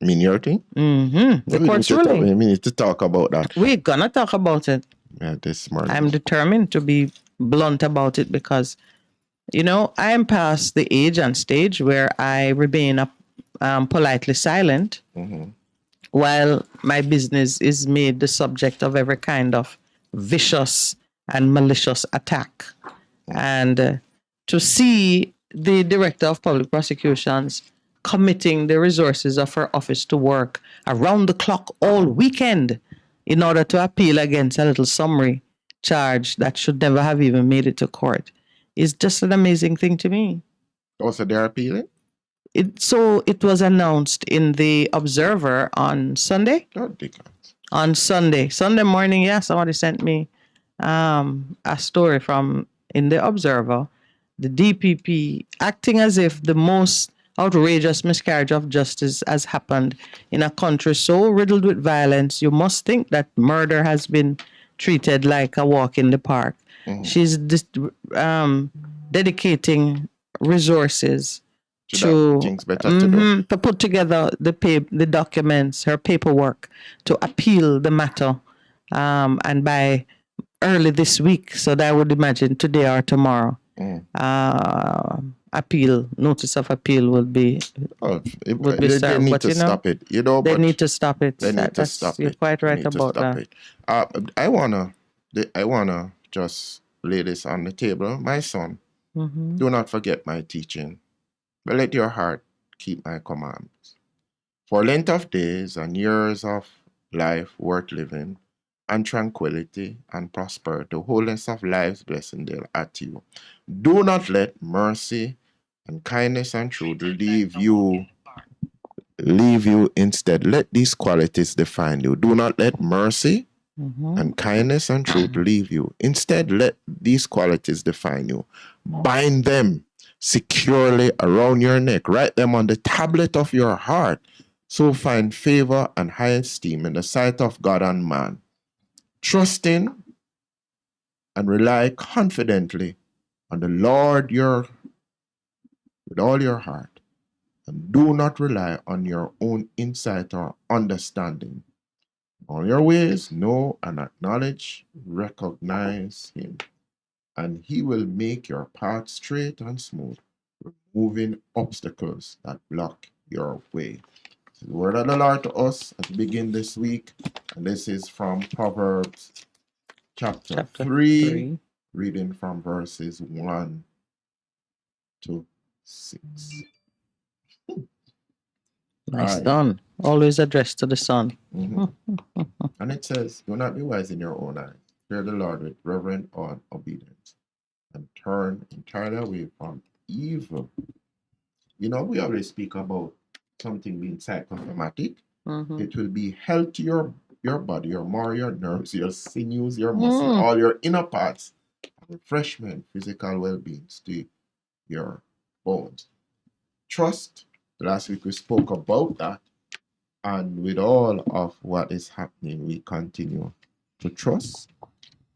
mean, your thing? The court's ruling. We need to talk about that. We're going to talk about it. Yeah, this morning. I'm determined to be blunt about it because, you know, I am past the age and stage where I remain politely silent while my business is made the subject of every kind of vicious and malicious attack. And to see the Director of Public Prosecutions committing the resources of her office to work around the clock all weekend in order to appeal against a little summary charge that should never have even made it to court is just an amazing thing to me. Also, they're appealing? It was announced in the Observer on Sunday. On Sunday morning, yeah, somebody sent me a story from in the Observer. The DPP acting as if the most outrageous miscarriage of justice has happened in a country so riddled with violence. You must think that murder has been treated like a walk in the park. She's dedicating resources to put together the documents, her paperwork, to appeal the matter, and by early this week, so that I would imagine today or tomorrow, notice of appeal will be served. They need to stop it. You know, they need to stop it. They need to stop it. You're quite right about that. I wanna just lay this on the table. My son, do not forget my teaching, but let your heart keep my commands. For length of days and years of life worth living, and tranquility and prosperity, wholeness of life's blessing they'll add to you. Do not let mercy and kindness and truth leave you instead. Let these qualities define you. Do not let mercy and kindness and truth leave you. Instead, let these qualities define you. Bind them securely around your neck. Write them on the tablet of your heart. So find favor and high esteem in the sight of God and man. Trust in and rely confidently on the Lord with all your heart, and do not rely on your own insight or understanding. All your ways, know and acknowledge, recognize him, and he will make your path straight and smooth, removing obstacles that block your way. The word of the Lord to us as we begin this week, and this is from Proverbs chapter 3, reading from verses 1 to 6. Nice done. Always addressed to the son. And it says, do not be wise in your own eyes. Fear the Lord with reverent awe and obedience, and turn entirely away from evil. You know, we always speak about something being psychosomatic. It will be health to your body, your mind, your nerves, your sinews, your muscle, all your inner parts. Refreshment, physical well-being to your bones. Trust. Last week we spoke about that. And with all of what is happening, we continue to trust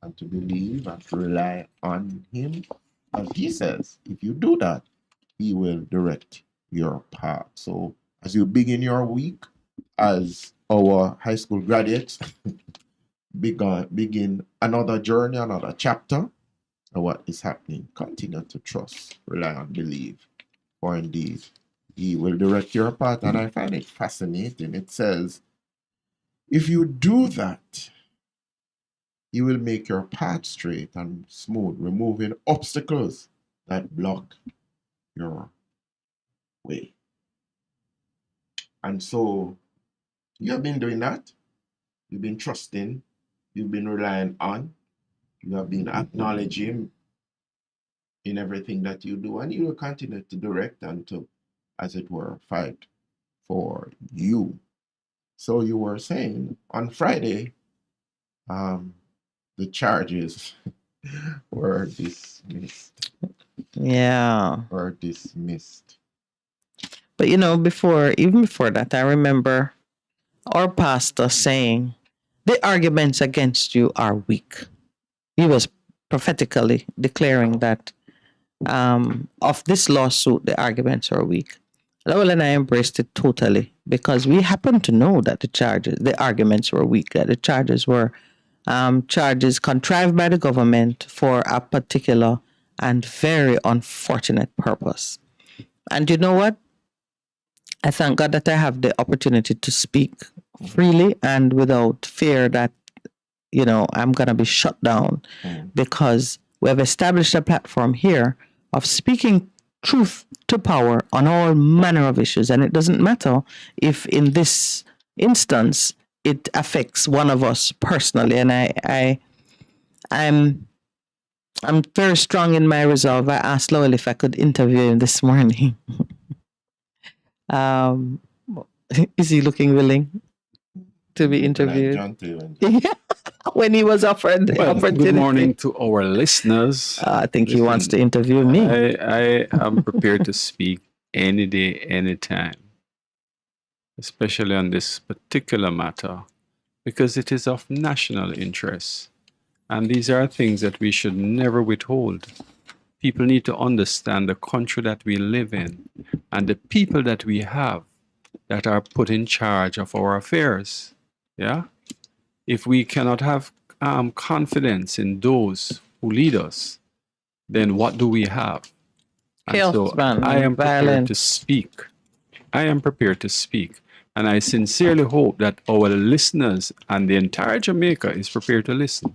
and to believe and to rely on him. As he says, if you do that, he will direct your path. So as you begin your week, as our high school graduates begin another journey, another chapter of what is happening, continue to trust, rely and believe. For indeed, he will direct your path. And I find it fascinating. It says, if you do that, he will make your path straight and smooth, removing obstacles that block your way. And so you have been doing that. You've been trusting. You've been relying on. You have been acknowledging in everything that you do. And you will continue to direct and to, as it were, fight for you. So you were saying on Friday, the charges were dismissed. Yeah. Were dismissed. But you know, even before that, I remember our pastor saying, the arguments against you are weak. He was prophetically declaring that of this lawsuit, the arguments are weak. Lowell and I embraced it totally because we happened to know that the arguments were weak, that the charges were charges contrived by the government for a particular and very unfortunate purpose. And you know what? I thank God that I have the opportunity to speak freely and without fear that, I'm going to be shut down because we have established a platform here of speaking truth to power on all manner of issues. And it doesn't matter if in this instance it affects one of us personally. And I'm very strong in my resolve. I asked Lowell if I could interview him this morning. Is he looking willing to be interviewed? When he was offered the opportunity. Good morning to our listeners. I think he wants to interview me. I am prepared to speak any day, anytime, especially on this particular matter, because it is of national interest. And these are things that we should never withhold. People need to understand the country that we live in and the people that we have that are put in charge of our affairs. Yeah? If we cannot have confidence in those who lead us, then what do we have? And so I am prepared to speak. I am prepared to speak. And I sincerely hope that our listeners and the entire Jamaica is prepared to listen,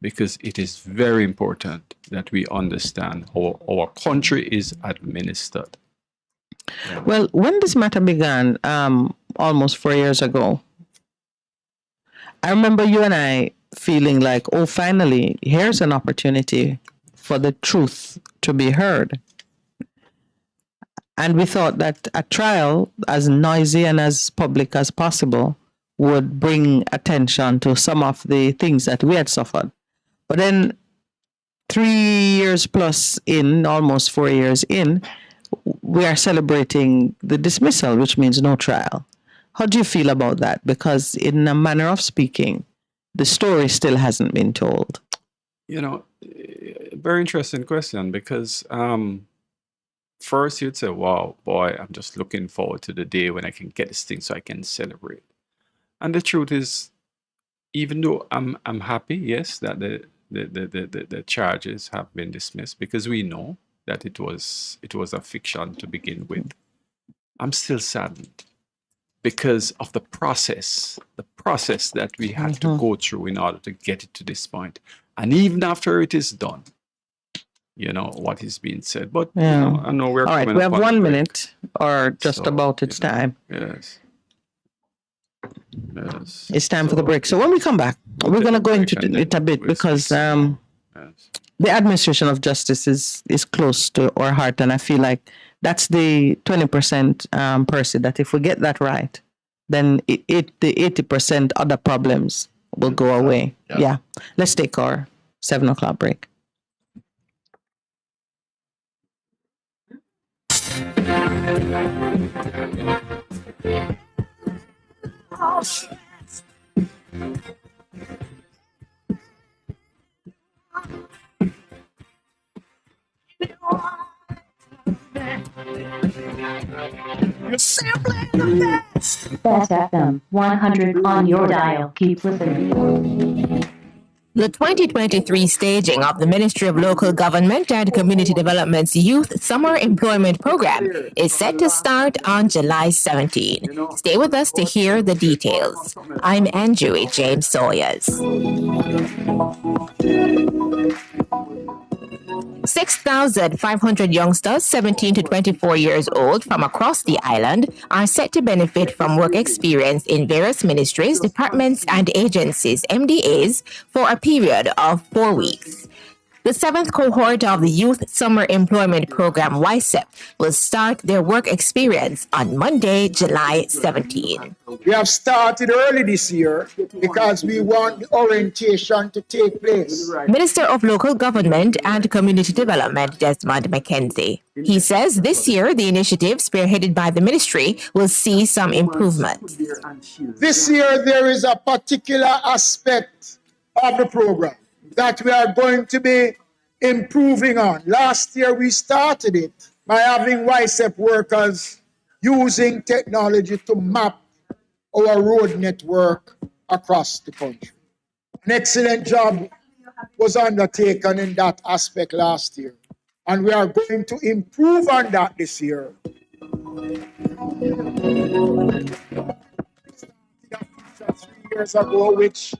because it is very important that we understand how our country is administered. Well, when this matter began almost 4 years ago, I remember you and I feeling like, oh, finally, here's an opportunity for the truth to be heard. And we thought that a trial as noisy and as public as possible would bring attention to some of the things that we had suffered. But then 3 years plus in, almost 4 years in, we are celebrating the dismissal, which means no trial. How do you feel about that? Because in a manner of speaking, the story still hasn't been told. Very interesting question, because first you'd say, wow, boy, I'm just looking forward to the day when I can get this thing so I can celebrate. And the truth is, even though I'm happy, yes, that the charges have been dismissed, because we know that it was a fiction to begin with, I'm still saddened because of the process that we had to go through in order to get it to this point. And even after it is done, what is being said. But I know we're all right. We have 1 minute, or just about it's time. Yes. It's time for the break. So when we come back, we're going to go into it a bit, because the administration of justice is close to our heart, and I feel like that's the 20% Percy, that if we get that right, then the 80% other problems will go away. Yeah. Let's take our 7 o'clock break. You're simply the best. Best FM 100 on your dial. Keep listening. The 2023 staging of the Ministry of Local Government and Community Development's Youth Summer Employment Program is set to start on July 17. Stay with us to hear the details. I'm Anjui James Sawyers. 6,500 youngsters 17 to 24 years old from across the island are set to benefit from work experience in various ministries, departments, and agencies, MDAs, for a period of 4 weeks. The 7th cohort of the Youth Summer Employment Program, YSEP, will start their work experience on Monday, July 17. We have started early this year because we want the orientation to take place. Minister of Local Government and Community Development, Desmond McKenzie. He says this year the initiative spearheaded by the ministry will see some improvements. This year there is a particular aspect of the program that we are going to be improving on. Last year we started it by having YSEP workers using technology to map our road network across the country. An excellent job was undertaken in that aspect last year, and we are going to improve on that this year. 3 years ago, which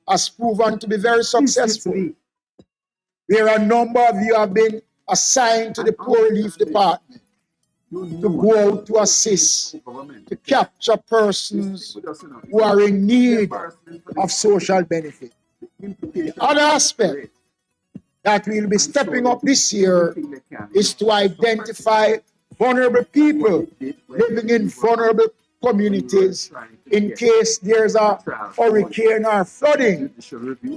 has proven to be very successful, where a number of you have been assigned to the Poor Relief Department to go out to assist, to capture persons who are in need of social benefit. The other aspect that we'll be stepping up this year is to identify vulnerable people living in vulnerable communities. In case there's a hurricane or flooding,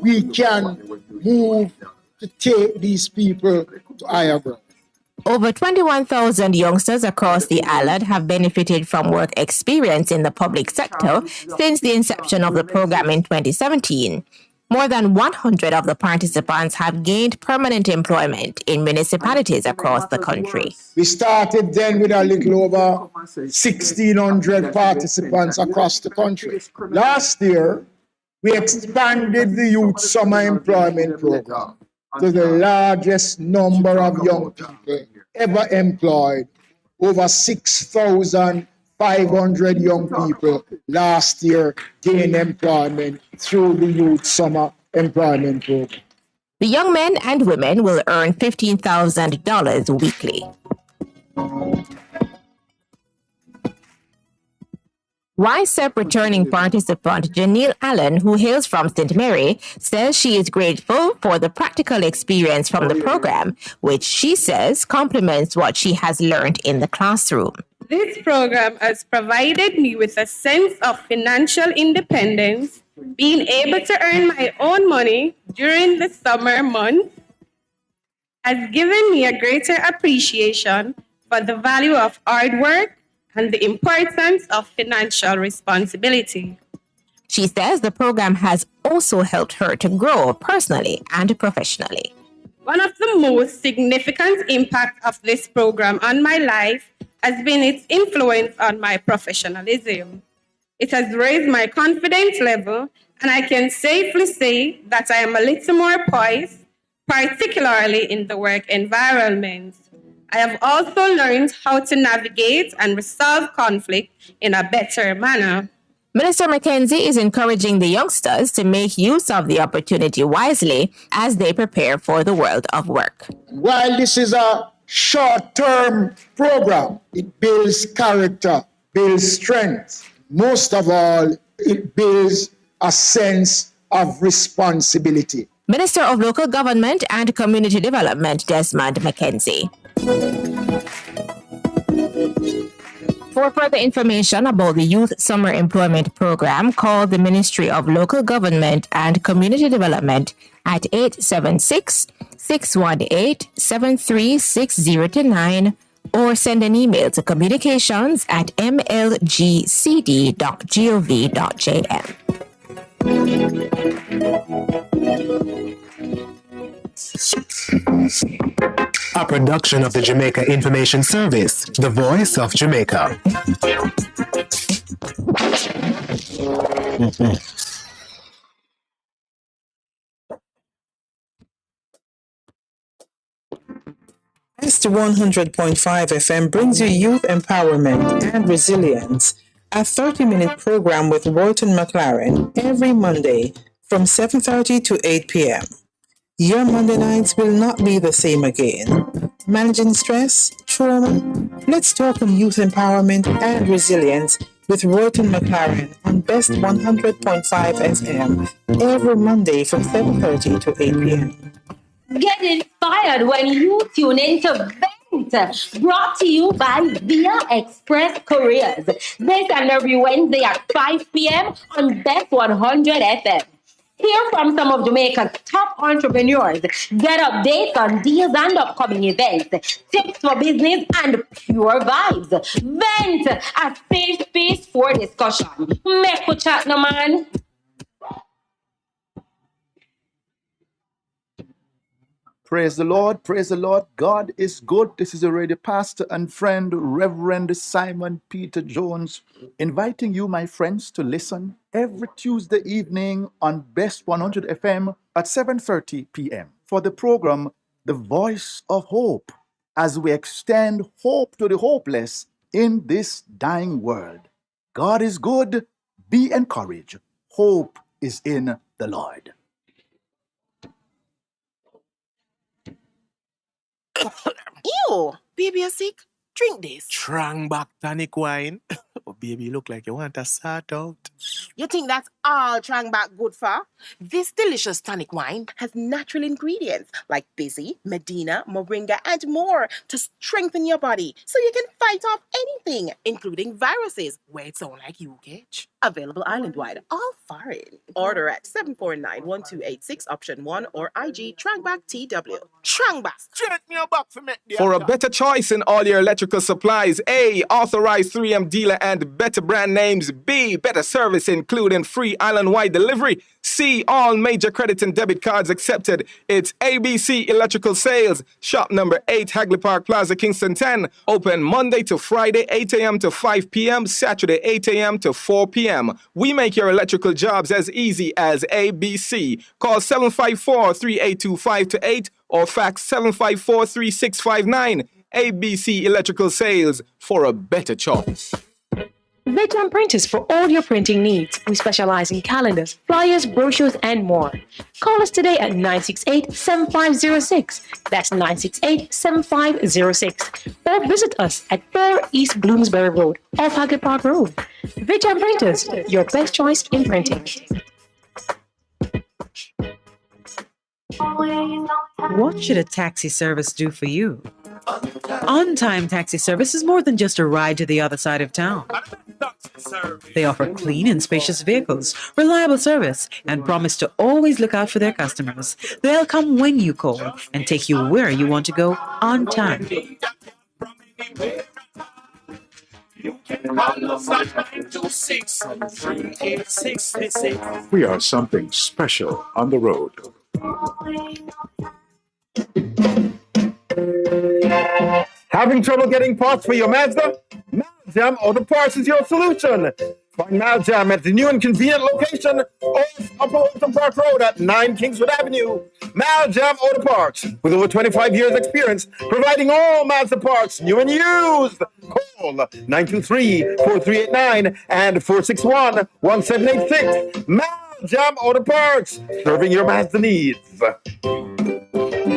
we can move to take these people to higher ground. Over 21,000 youngsters across the island have benefited from work experience in the public sector since the inception of the program in 2017. More than 100 of the participants have gained permanent employment in municipalities across the country. We started then with a little over 1,600 participants across the country. Last year, we expanded the Youth Summer Employment Program to the largest number of young people ever employed. Over 6,500 young people last year gained employment through the Youth Summer Employment Program. The young men and women will earn $15,000 weekly. YSEP returning participant Janelle Allen, who hails from St. Mary, says she is grateful for the practical experience from the program, which she says complements what she has learned in the classroom. This program has provided me with a sense of financial independence, being able to earn my own money during the summer months has given me a greater appreciation for the value of hard work and the importance of financial responsibility. She says the program has also helped her to grow personally and professionally. One of the most significant impacts of this program on my life has been its influence on my professionalism. It has raised my confidence level, and I can safely say that I am a little more poised, particularly in the work environment. I have also learned how to navigate and resolve conflict in a better manner. Minister Mackenzie is encouraging the youngsters to make use of the opportunity wisely as they prepare for the world of work. While this is a short-term program, it builds character, builds strength. Most of all, it builds a sense of responsibility. Minister of Local Government and Community Development, Desmond Mackenzie. For further information about the Youth Summer Employment Program, call the Ministry of Local Government and Community Development at 876-618-7360-9 or send an email to communications@mlgcd.gov.jm. A production of the Jamaica Information Service, the voice of Jamaica. Best 100.5 FM brings you youth empowerment and resilience, a 30-minute program with Walton McLaren every Monday from 7:30 to 8 p.m. Your Monday nights will not be the same again. Managing stress, trauma? Let's talk on youth empowerment and resilience with Walton McLaren on Best 100.5 FM every Monday from 7:30 to 8 p.m. Get inspired when you tune into Vent, brought to you by Via Express Couriers. This and every Wednesday at 5 p.m. on Best 100 FM. Hear from some of Jamaica's top entrepreneurs. Get updates on deals and upcoming events, tips for business, and pure vibes. Vent, a safe space for discussion. Make a chat, no man. Praise the Lord. Praise the Lord. God is good. This is already pastor and friend, Reverend Simon Peter Jones, inviting you, my friends, to listen every Tuesday evening on Best 100 FM at 7:30 p.m. for the program, The Voice of Hope, as we extend hope to the hopeless in this dying world. God is good. Be encouraged. Hope is in the Lord. Ew, baby, you sick? Drink this. Strong back tonic wine. Oh, baby, you look like you want to sort out. You think that's all Trangback good for? This delicious tonic wine has natural ingredients like Busy, Medina, Moringa, and more to strengthen your body so you can fight off anything, including viruses, where it sound like you catch. Available island-wide, all foreign. Order at 749-1286 option 1 or IG Trangback TW. Trangback. Straight me your back for me. For a better choice in all your electrical supplies, A, authorized 3M dealer and better brand names. B, better service including free island-wide delivery. C, all major credit and debit cards accepted. It's ABC Electrical Sales. Shop number 8, Hagley Park Plaza, Kingston 10. Open Monday to Friday, 8 a.m. to 5 p.m. Saturday, 8 a.m. to 4 p.m. We make your electrical jobs as easy as ABC. Call 754-382-528 or fax 754-3659. ABC Electrical Sales, for a better choice. Veteran Printers for all your printing needs. We specialize in calendars, flyers, brochures, and more. Call us today at 968-7506. That's 968-7506. Or visit us at 4 East Bloomsbury Road, off Hagley Park Road. Veteran Printers, your best choice in printing. What should a taxi service do for you? On-Time Taxi Service is more than just a ride to the other side of town. They offer clean and spacious vehicles, reliable service, and promise to always look out for their customers. They'll come when you call and take you where you want to go on time. We are something special on the road. Having trouble getting parts for your Mazda? Maljam Auto Parts is your solution. Find Maljam at the new and convenient location off Upper Ocean Park Road at 9 Kingswood Avenue. Maljam Auto Parts, with over 25 years experience, providing all Mazda parts, new and used. Call 923-4389 and 461-1786. Maljam Auto Parts, serving your Mazda needs.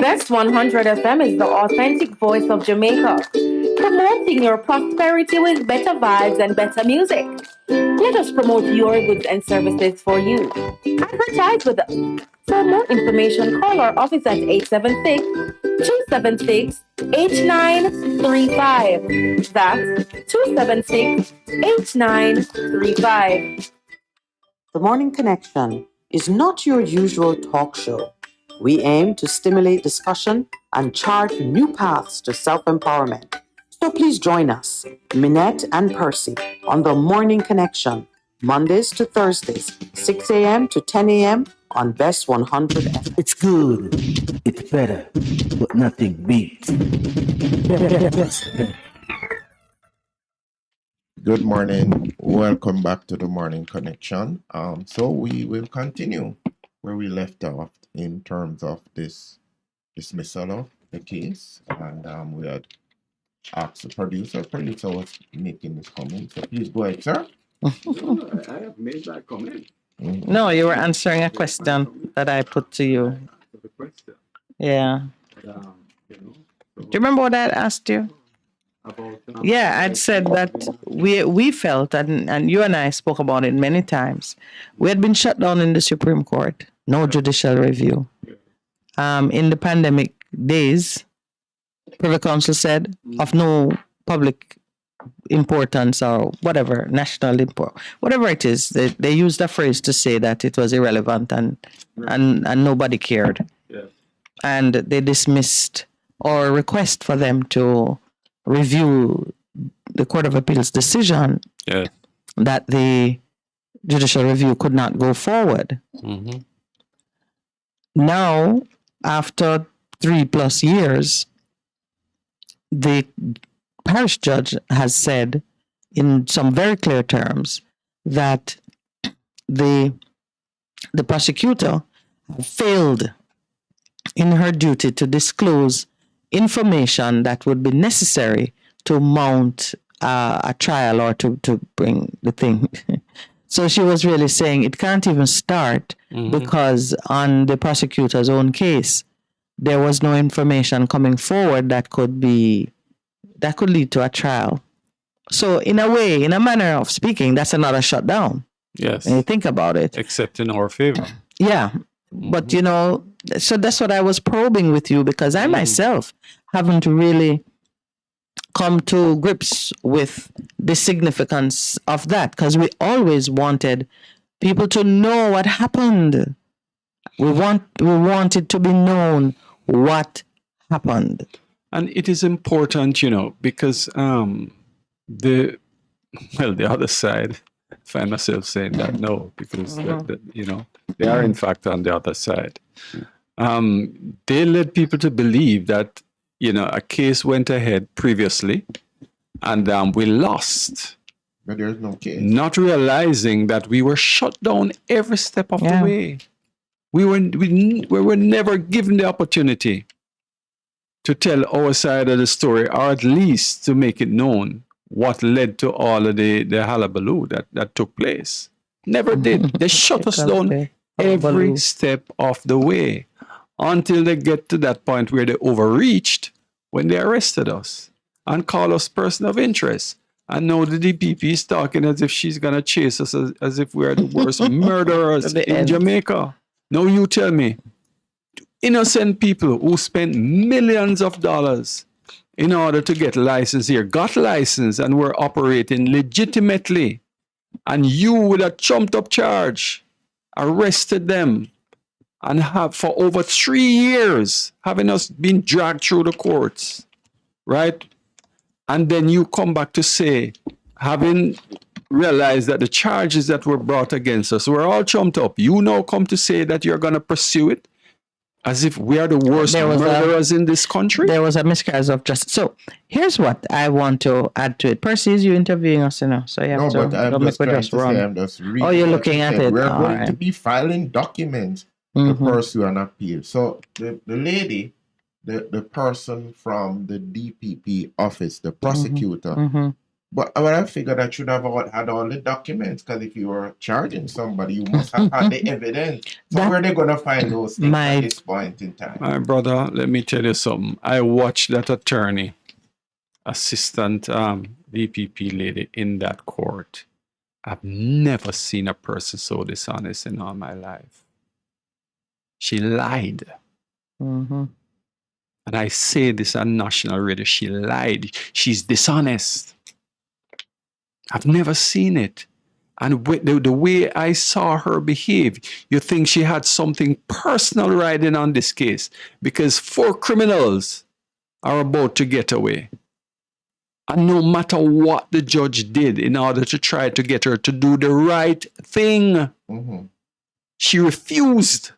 Best 100 FM is the authentic voice of Jamaica, promoting your prosperity with better vibes and better music. Let us promote your goods and services for you. Advertise with us. For more information, call our office at 876-276-8935. That's 276-8935. The Morning Connection is not your usual talk show. We aim to stimulate discussion and chart new paths to self-empowerment. So please join us, Minette and Percy, on The Morning Connection, Mondays to Thursdays, 6 a.m. to 10 a.m. on Best 100 FM. It's good, it's better, but nothing beats. Good morning. Welcome back to The Morning Connection. So we will continue where we left off in terms of this dismissal of the case, and we had asked the producer. Producer was making this comment, so please go ahead, sir. I have made that comment. No, you were answering a question that I put to you. The question. Yeah. Do you remember what I asked you? About, Yeah, I'd said that we felt, and you and I spoke about it many times, we had been shut down in the Supreme Court, no judicial review. In the pandemic days, Privy Council said of no public importance or whatever, national import, whatever it is, they used a phrase to say that it was irrelevant and nobody cared. Yeah. And they dismissed our request for them to review the Court of Appeals decision that the judicial review could not go forward. Mm-hmm. Now, after 3+ years, the parish judge has said in some very clear terms that the prosecutor failed in her duty to disclose information that would be necessary to mount a trial or to bring the thing. So she was really saying it can't even start because on the prosecutor's own case, there was no information coming forward that could lead to a trial. So in a way, in a manner of speaking, that's another shutdown. Yes. When you think about it. Except in our favor. Yeah. But, so that's what I was probing with you, because I myself haven't really come to grips with the significance of that, because we always wanted people to know what happened. We wanted to be known what happened. And it is important, because the other side, I find myself saying that no, because they are in fact on the other side. They led people to believe that a case went ahead previously, and we lost. But there's no case. Not realizing that we were shut down every step of the way. We were never given the opportunity to tell our side of the story, or at least to make it known what led to all of the hullabaloo that took place. Never did. They shut us down every step of the way until they get to that point where they overreached when they arrested us and called us person of interest. And now the DPP is talking as if she's going to chase us as if we're the worst murderers in Jamaica. Now you tell me, innocent people who spent millions of dollars in order to get license here, got license and were operating legitimately, and you with a trumped up charge arrested them and have for over 3 years having us been dragged through the courts, right? And then you come back to say, having realized that the charges that were brought against us were all trumped up, you now come to say that you're going to pursue it as if we are the worst murderers in this country? There was a miscarriage of justice. So here's what I want to add to it. Percy, is you interviewing us now? So you have but I'm just trying to say, I'm just reading. Oh, you're looking at it. We're going to be filing documents to pursue an appeal. So the lady, the person from the DPP office, the prosecutor, but when I figured I should have had all the documents, because if you were charging somebody, you must have had the evidence. So where are they going to find those things at this point in time? My brother, let me tell you something. I watched that attorney, assistant DPP lady in that court. I've never seen a person so dishonest in all my life. She lied. And I say this on national radio. She lied. She's dishonest. I've never seen it. And the way I saw her behave, you think she had something personal riding on this case, because 4 criminals are about to get away. And no matter what the judge did in order to try to get her to do the right thing, she refused.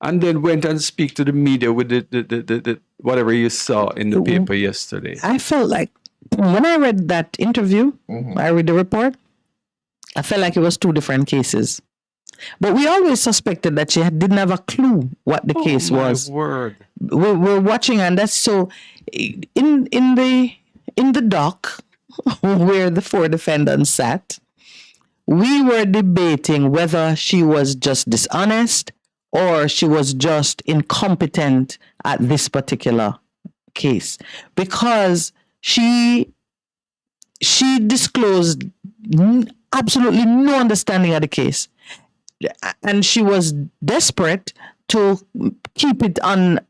And then went and speak to the media with the whatever you saw in the paper yesterday. I felt like when I read that interview, I read the report, I felt like it was 2 different cases. But we always suspected that she didn't have a clue what the case was. Word. We're watching, and that's so in the dock where the 4 defendants sat, we were debating whether she was just dishonest or she was just incompetent at this particular case, because she disclosed absolutely no understanding of the case, and she was desperate to keep it on,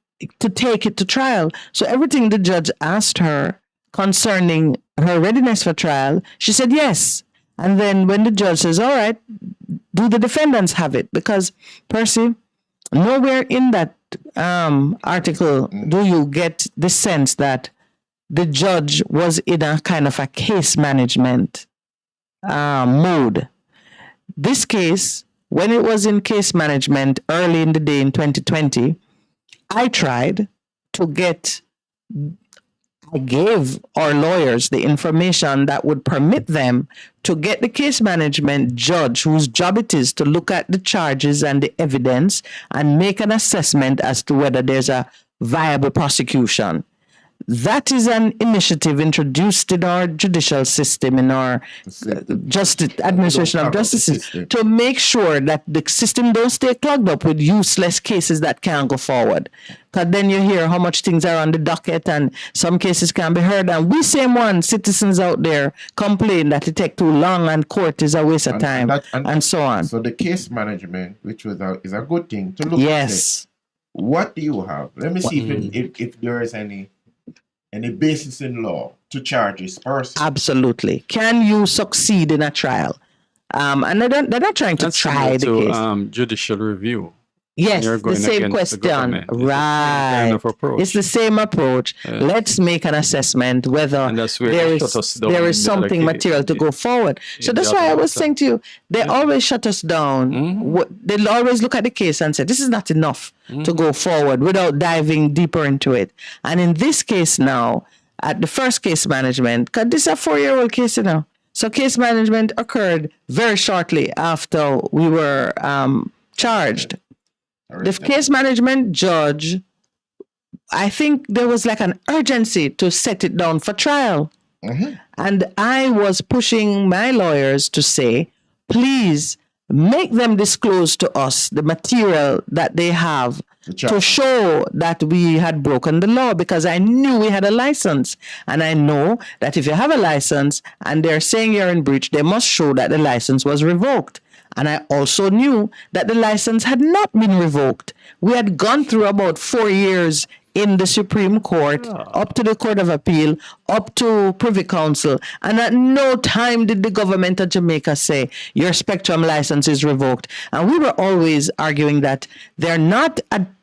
to take it to trial. So everything the judge asked her concerning her readiness for trial, she said yes. And then when the judge says, all right, do the defendants have it? Because, Percy, nowhere in that article do you get the sense that the judge was in a kind of a case management mode. This case, when it was in case management early in the day in 2020, I tried to get, I gave our lawyers the information that would permit them to get the case management judge whose job it is to look at the charges and the evidence and make an assessment as to whether there's a viable prosecution. That is an initiative introduced in our judicial system, in our justice administration of justice, to make sure that the system don't stay clogged up with useless cases that can't go forward. Because then you hear how much things are on the docket and some cases can be heard. And we same one, citizens out there complain that it take too long and court is a waste of time and so on. So the case management, which was is a good thing to look at. Yes. What do you have? Let me see if there is any basis in law to charge this person. Absolutely. Can you succeed in a trial? And they're not trying to try the case. Judicial review. Yes, You're the going same against the question. government. Right. It's the same approach. Yeah. Let's make an assessment whether there is something material to go forward. So that's why I was saying to you, they always shut us down. They'll always look at the case and say, this is not enough to go forward without diving deeper into it. And in this case now, at the first case management, because this is a 4-year-old case, you know. So case management occurred very shortly after we were charged. The case management judge, I think there was like an urgency to set it down for trial. And I was pushing my lawyers to say, please make them disclose to us the material that they have to show that we had broken the law, because I knew we had a license. And I know that if you have a license and they're saying you're in breach, they must show that the license was revoked. And I also knew that the license had not been revoked. We had gone through about 4 years in the Supreme Court, up to the Court of Appeal, up to Privy Council. And at no time did the government of Jamaica say, your Spectrum license is revoked. And we were always arguing that they're not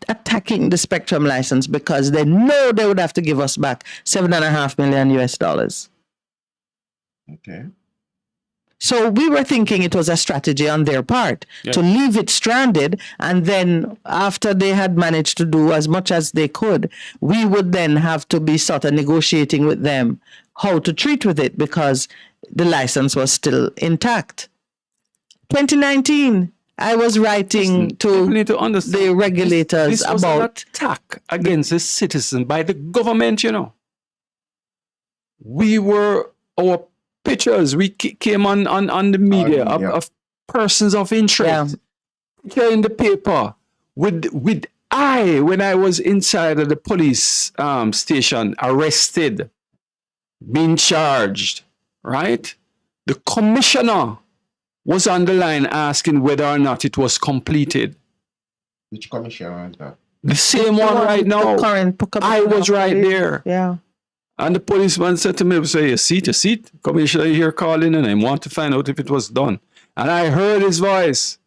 attacking the Spectrum license because they know they would have to give us back $7.5 million US. Okay. So we were thinking it was a strategy on their part to leave it stranded. And then after they had managed to do as much as they could, we would then have to be sort of negotiating with them how to treat with it because the license was still intact. 2019, I was writing to the regulators this was about an attack against the citizen by the government, you know. Our pictures, we came on the media of persons of interest. Picture in the paper with when I was inside of the police station, arrested, being charged, right? The commissioner was on the line asking whether or not it was completed. Which commissioner was that? The same one right now. I was right there. Yeah. And the policeman said to me, say, your seat. Commissioner here calling and I want to find out if it was done. And I heard his voice.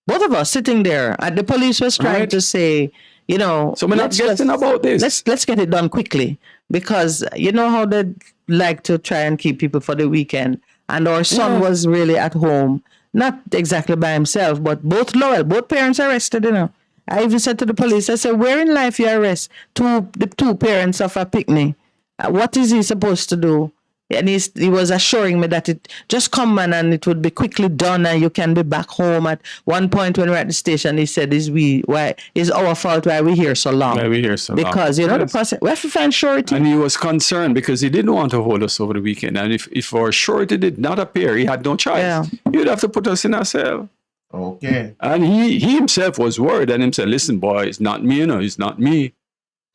Both of us sitting there. And the police was trying to say, you know, so we're not guessing about this. Let's get it done quickly. Because you know how they like to try and keep people for the weekend. And our son was really at home. Not exactly by himself, but both parents arrested, you know. I even said to the police, I said, where in life you arrest the two parents of a picnic? What is he supposed to do? And he was assuring me that it just come, man, and it would be quickly done and you can be back home. At one point when we were at the station, he said, it's our fault why we're here so long. Why we're here so long. Because, you know, the person, we have to find surety. And he was concerned because he didn't want to hold us over the weekend. And if our surety did not appear, he had no choice. Yeah. He would have to put us in a cell. Okay. And he himself was worried and himself, listen, boy, it's not me, you know, it's not me.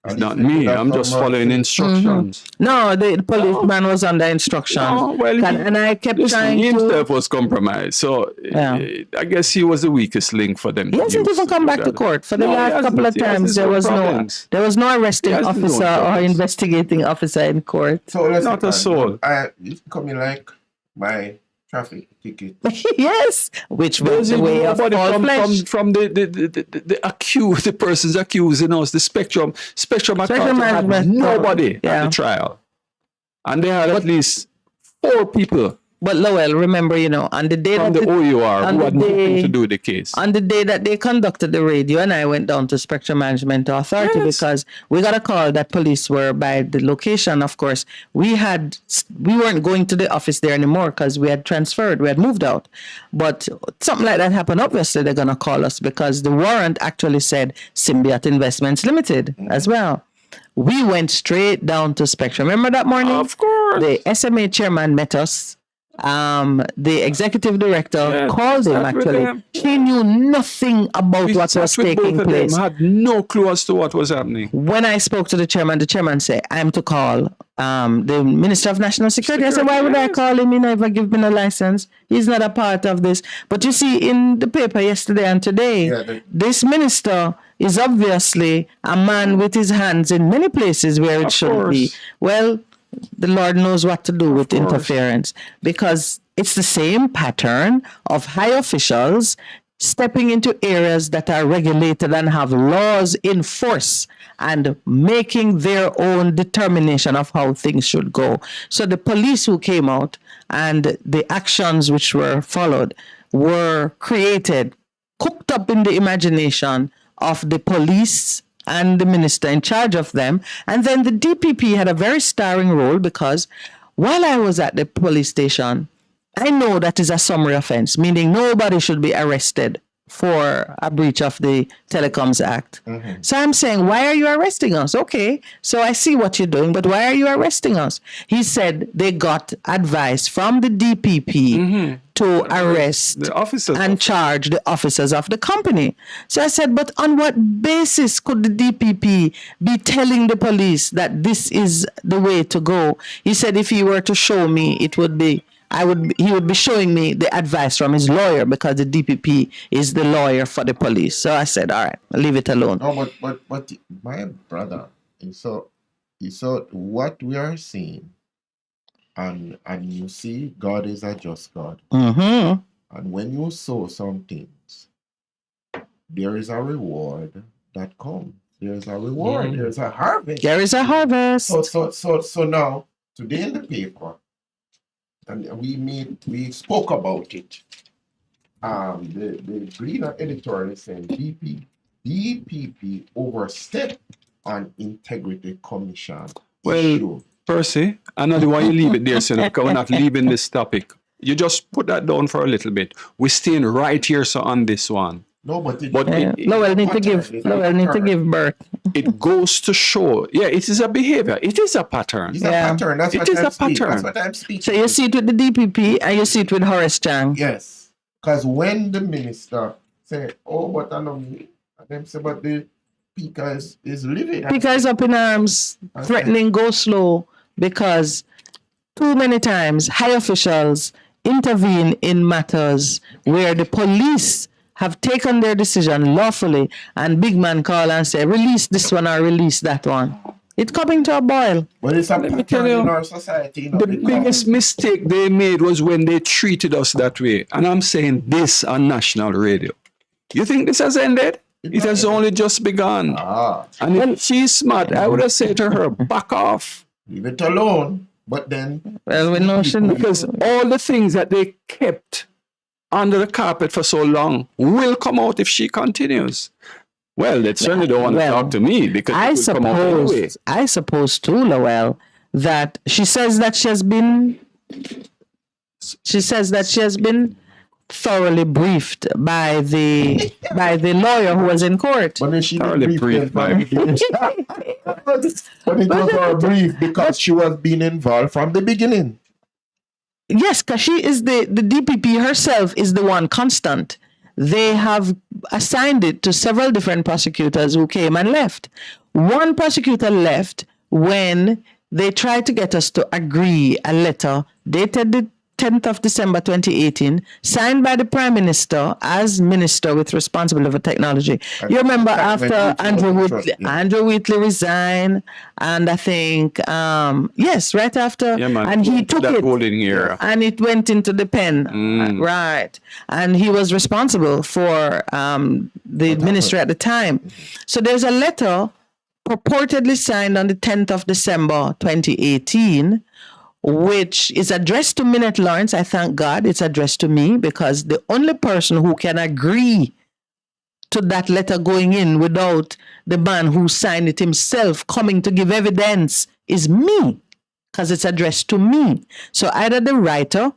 It's not me. I'm just following instructions. No, the policeman was under instructions. No, well, and I kept trying he to... himself was compromised. So I guess he was the weakest link for them. He hasn't even come back to court. For the last couple of times, there was no arresting officer or investigating officer in court. So not a soul. It's coming like my traffic ticket. Yes, which was the way of from the accused, the persons accusing us, the Spectrum management, nobody at the trial, and they had at least 4 people But Lowell, remember, on the day From that the OUR, on who the had nothing day- to do with the case. on the day that they conducted the raid, you and I went down to Spectrum Management Authority because we got a call that police were by the location. Of course, we weren't going to the office there anymore because we had transferred, we had moved out. But something like that happened. Obviously, they're gonna call us because the warrant actually said Symbiote Investments Limited as well. We went straight down to Spectrum. Remember that morning? Of course. The SMA chairman met us. The executive director called him sat with actually. them. She knew nothing about We what sat was with taking both of them, place. had no clue as to what was happening. When I spoke to the chairman said, I'm to call the Minister of National Security. I said, why would I call him? He never give me a license. He's not a part of this. But you see, in the paper yesterday and today, this minister is obviously a man with his hands in many places where it shouldn't be. Well, the Lord knows what to do with interference, because it's the same pattern of high officials stepping into areas that are regulated and have laws in force and making their own determination of how things should go. So the police who came out and the actions which were followed were created, cooked up in the imagination of the police and the minister in charge of them. And then the DPP had a very starring role, because while I was at the police station, I know that is a summary offense, meaning nobody should be arrested for a breach of the Telecoms Act. So I'm saying, why are you arresting us? Okay, so I see what you're doing, but why are you arresting us? He said they got advice from the DPP to arrest the officers and charge the officers of the company. So I said, but on what basis could the DPP be telling the police that this is the way to go? He said if he were to show me, it would be he would be showing me the advice from his lawyer, because the DPP is the lawyer for the police. So I said, all right, leave it alone. No, but my brother, so what we are seeing, and you see, God is a just God. Mm-hmm. And when you sow some things, there is a reward that comes. There's a reward. There's a harvest. There is a harvest. So now, today in the paper, and we spoke about it. The Greener editorial is saying DPP overstepped on Integrity Commission. Well, Percy, I know why you leave it there, so because we're not leaving this topic. You just put that down for a little bit. We're staying right here, so on this one. No, but Lowell need to give birth. It goes to show, it is a behavior. It is a pattern. It's a pattern. That's what I'm speaking. That's what I'm speaking. So you see it with the DPP and you see it with Horace Chang. Yes, because when the minister said, "Oh, but I know me," and them say, "But the speaker is living." Speaker is up in arms, threatening go slow, because too many times high officials intervene in matters where the police have taken their decision lawfully, and big man call and say, release this one or release that one. It's coming to a boil. But it's a pattern in our society. The biggest mistake they made was when they treated us that way. And I'm saying this on national radio. You think this has ended? It has only just begun. And if she's smart, I would have said to her, back off. Leave it alone. But then... Well, we know she... Because all the things that they kept under the carpet for so long will come out if she continues. Well, they certainly don't want to talk to me, because I suppose too, Lowell, that she says that she has been thoroughly briefed by the lawyer who was in court. But then she thoroughly briefed by but it was her brief because she was being involved from the beginning. Yes, because she is the DPP herself is the one constant. They have assigned it to several different prosecutors who came and left. One prosecutor left when they tried to get us to agree a letter dated the 10th of December 2018, signed by the Prime Minister as Minister with responsibility for technology. You remember after Andrew Wheatley resigned, and I think, yes, right after, and he took it, and it went into the pen, right, and he was responsible for the ministry at the time. So there's a letter purportedly signed on the 10th of December 2018, which is addressed to Minette Lawrence. I thank God it's addressed to me, because the only person who can agree to that letter going in without the man who signed it himself coming to give evidence is me, because it's addressed to me. So either the writer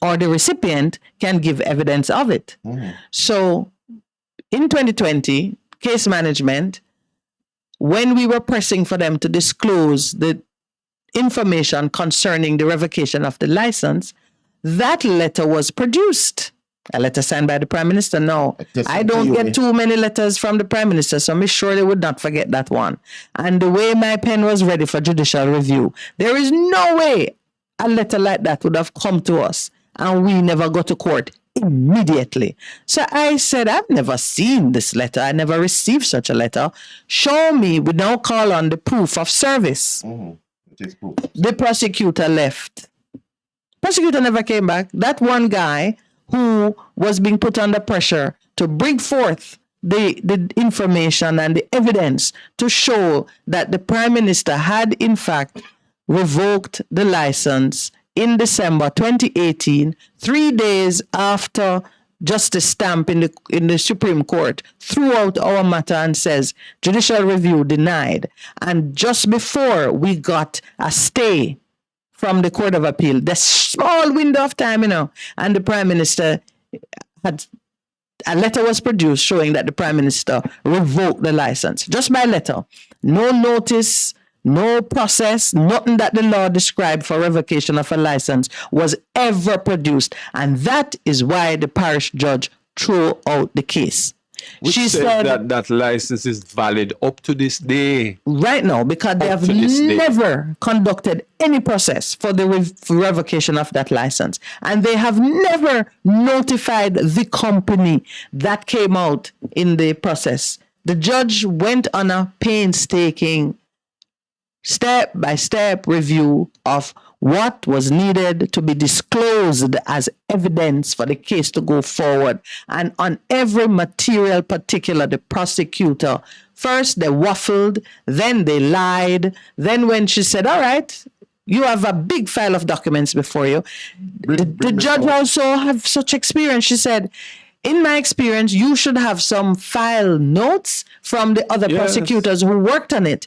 or the recipient can give evidence of it. So in 2020, case management, when we were pressing for them to disclose the information concerning the revocation of the license, that letter was produced. A letter signed by the Prime Minister. No, I don't get too many letters from the Prime Minister, so I'm sure they would not forget that one. And the way my pen was ready for judicial review, there is no way a letter like that would have come to us and we never go to court immediately. So I said, I've never seen this letter. I never received such a letter. Show me. We now call on the proof of service. The prosecutor left. Prosecutor never came back. That one guy who was being put under pressure to bring forth the information and the evidence to show that the Prime Minister had in fact revoked the license in December 2018, 3 days after Justice Stamp in the Supreme Court threw out our matter and says judicial review denied. And just before we got a stay from the Court of Appeal, the small window of time, and the Prime Minister had, a letter was produced showing that the Prime Minister revoked the license, just by letter. No notice, no process, nothing that the law described for revocation of a license was ever produced. And that is why the parish judge threw out the case. Which she said that license is valid up to this day. Right now, because they have never conducted any process for the revocation of that license. And they have never notified the company that came out in the process. The judge went on a painstaking step-by-step review of what was needed to be disclosed as evidence for the case to go forward. And on every material particular, the prosecutor, first they waffled, then they lied. Then when she said, all right, you have a big file of documents before you. The judge also have such experience. She said, in my experience, you should have some file notes from the other prosecutors who worked on it,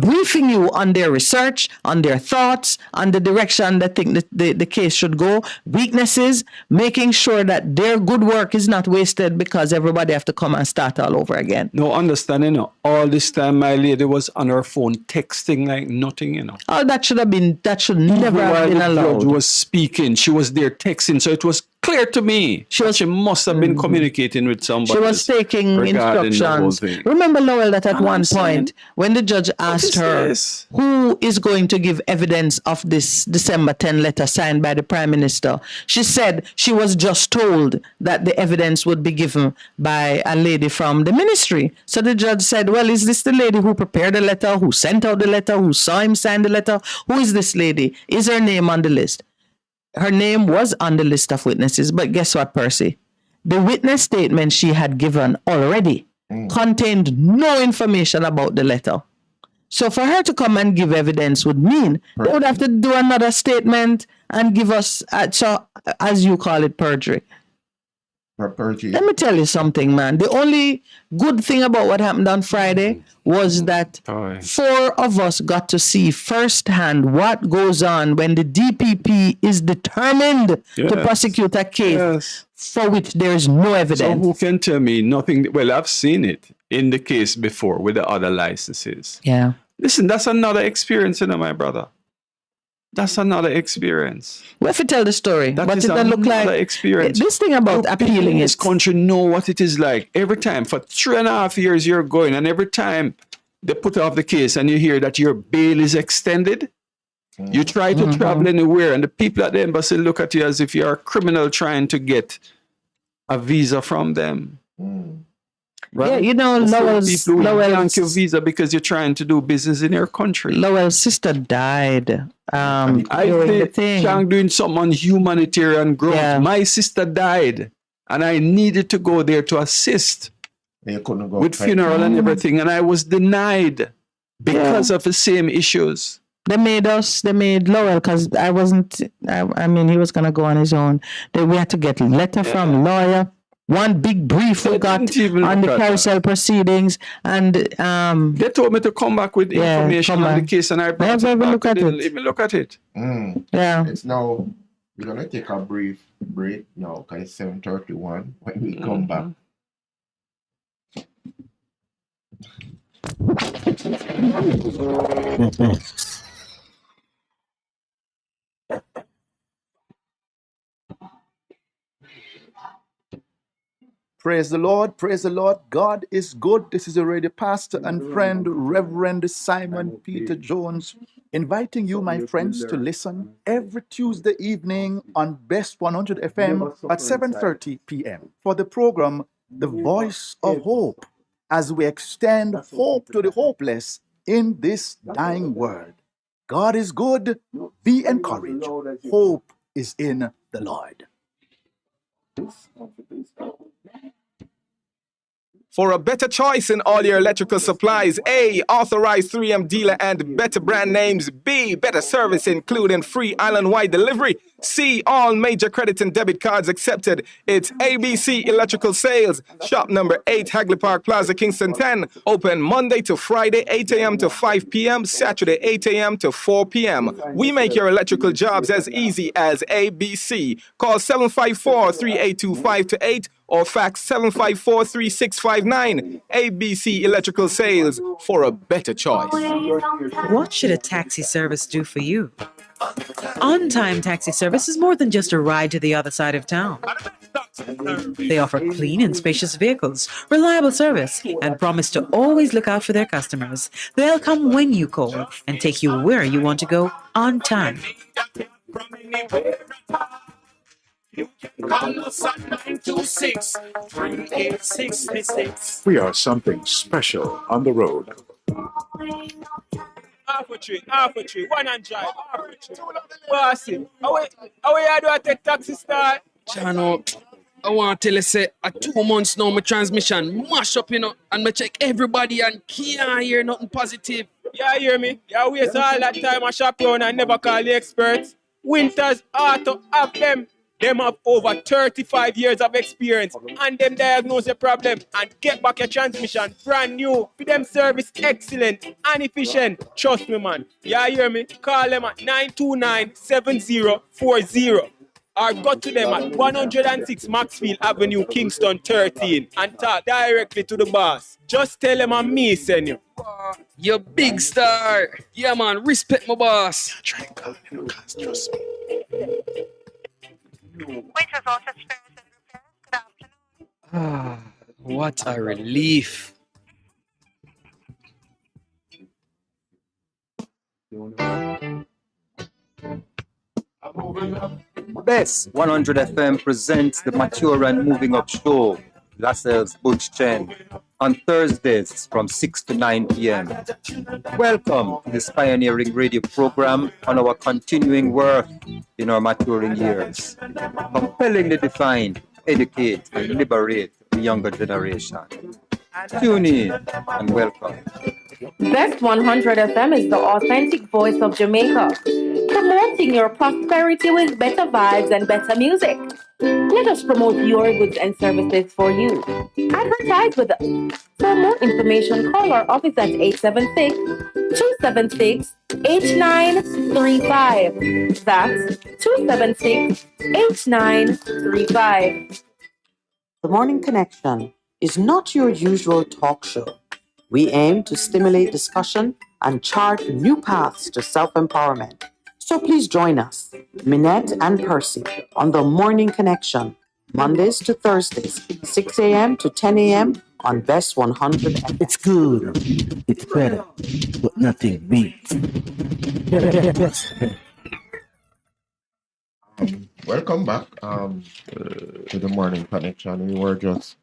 briefing you on their research, on their thoughts, on the direction they think the case should go, weaknesses, making sure that their good work is not wasted because everybody have to come and start all over again. No, understanding, all this time my lady was on her phone texting like nothing, Oh, that should never have been allowed. The judge was speaking, she was there texting, so it was clear to me. She must have been communicating with somebody. She was taking instructions. Remember, Lowell, that at one point, when the judge asked her who is going to give evidence of this December 10 letter signed by the Prime Minister, she said she was just told that the evidence would be given by a lady from the ministry. So the judge said, well, is this the lady who prepared the letter, who sent out the letter, who saw him sign the letter? Who is this lady? Is her name on the list? Her name was on the list of witnesses, but guess what, Percy? The witness statement she had given already contained no information about the letter. So for her to come and give evidence would mean they would have to do another statement and give us, so as you call it, perjury. Let me tell you something, man. The only good thing about what happened on Friday was that 4 of us got to see firsthand what goes on when the DPP is determined to prosecute a case for which there is no evidence. So who can tell me nothing? Well, I've seen it in the case before with the other licenses. Yeah. Listen, that's another experience, my brother. That's another experience. We have to tell the story. That but is it doesn't look like experience. This thing about appealing in this country know what it is like. Every time for 3.5 years you're going, and every time they put off the case and you hear that your bail is extended, you try to travel anywhere, and the people at the embassy look at you as if you're a criminal trying to get a visa from them. Right? Yeah, Lowell's yank your visa because you're trying to do business in your country. Lowell's sister died. I think Chang doing some on humanitarian growth. Yeah. My sister died, and I needed to go there to assist with funeral and everything, and I was denied because of the same issues. They made Lowell, because I wasn't, I mean, he was going to go on his own. We had to get a letter from lawyer, one big brief we got on the carousel proceedings, and they told me to come back with information on the case, and I brought it back. They didn't even look at it. Yeah. It's now, we're going to take a brief break now, because it's 7:31 when we come back. Praise the Lord, praise the Lord. God is good. This is already pastor and friend, Reverend Simon Peter Jones, inviting you, my friends, to listen every Tuesday evening on Best 100 FM at 7:30 p.m. for the program, The Voice of Hope, as we extend hope to the hopeless in this dying world. God is good. Be encouraged. Hope is in the Lord. For a better choice in all your electrical supplies, A, authorized 3M dealer and better brand names. B, better service including free island-wide delivery. C, all major credit and debit cards accepted. It's ABC Electrical Sales. Shop number 8, Hagley Park Plaza, Kingston 10. Open Monday to Friday, 8 a.m. to 5 p.m. Saturday, 8 a.m. to 4 p.m. We make your electrical jobs as easy as ABC. Call 754-382-528 or fax 754-3659. ABC Electrical Sales, for a better choice. What should a taxi service do for you? On-time taxi service is more than just a ride to the other side of town. They offer clean and spacious vehicles, reliable service, and promise to always look out for their customers. They'll come when you call and take you where you want to go on time. Call us at 926-3866. We are something special on the road. Half a tree, one and drive, half a tree. Bossy, how you do I take taxi start? Chano, I want to tell you, say, at 2 months now, my transmission mash up, and I check everybody and can't hear nothing positive. Yeah, hear me? You waste all that time I shop around and never call the experts. Winters Auto have them. Them have over 35 years of experience and them diagnose your problem and get back your transmission brand new. For them service excellent and efficient. Trust me, man. Yeah, hear me? Call them at 929-7040 or go to them at 106 Maxfield Avenue, Kingston 13 and talk directly to the boss. Just tell them I'm me send you. You big star. Yeah, man. Respect my boss. Try and call me because trust me. Ah, what a relief. Best 100 FM presents the Mature and Moving Up Show, Lascelles Butch Chen, on Thursdays from 6 to 9 p.m. Welcome to this pioneering radio program on our continuing work in our maturing years, compellingly defined, educate and liberate the younger generation. Tune in and welcome. Best 100 FM is the authentic voice of Jamaica, promoting your prosperity with better vibes and better music. Let us promote your goods and services for you. Advertise with us. For more information, call our office at 876-276-8935. That's 276-8935. The Morning Connection is not your usual talk show. We aim to stimulate discussion and chart new paths to self-empowerment. So please join us, Minette and Percy, on The Morning Connection, Mondays to Thursdays, 6 a.m. to 10 a.m. on Best 100 FM. It's good. It's better. But nothing beats. Welcome back to the Morning Connection. We were just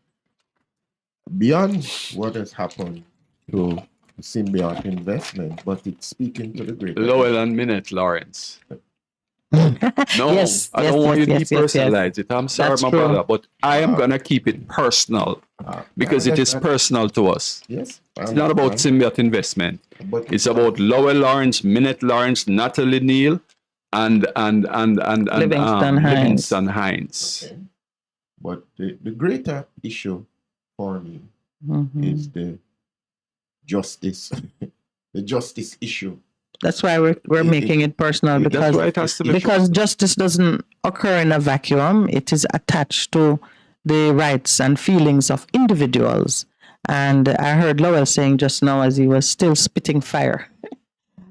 beyond what has happened to Symbiont Investment, but it's speaking to the greater. Lowell and Minette Lawrence. No, Yes, I yes, don't want yes, you to yes, yes, yes. depersonalize it. I'm sorry, That's my true. brother, but I am gonna keep it personal because it is personal to us. Yes. It's not about symbiote investment. But It's about Lowell Lawrence, Minette Lawrence, Natalie Neal, and Livingston Hines. Okay. But the greater issue for me is the justice, the justice issue. That's why we're making it personal, That's because why it has to be because justice doesn't occur in a vacuum. It is attached to the rights and feelings of individuals. And I heard Lowell saying just now, as he was still spitting fire,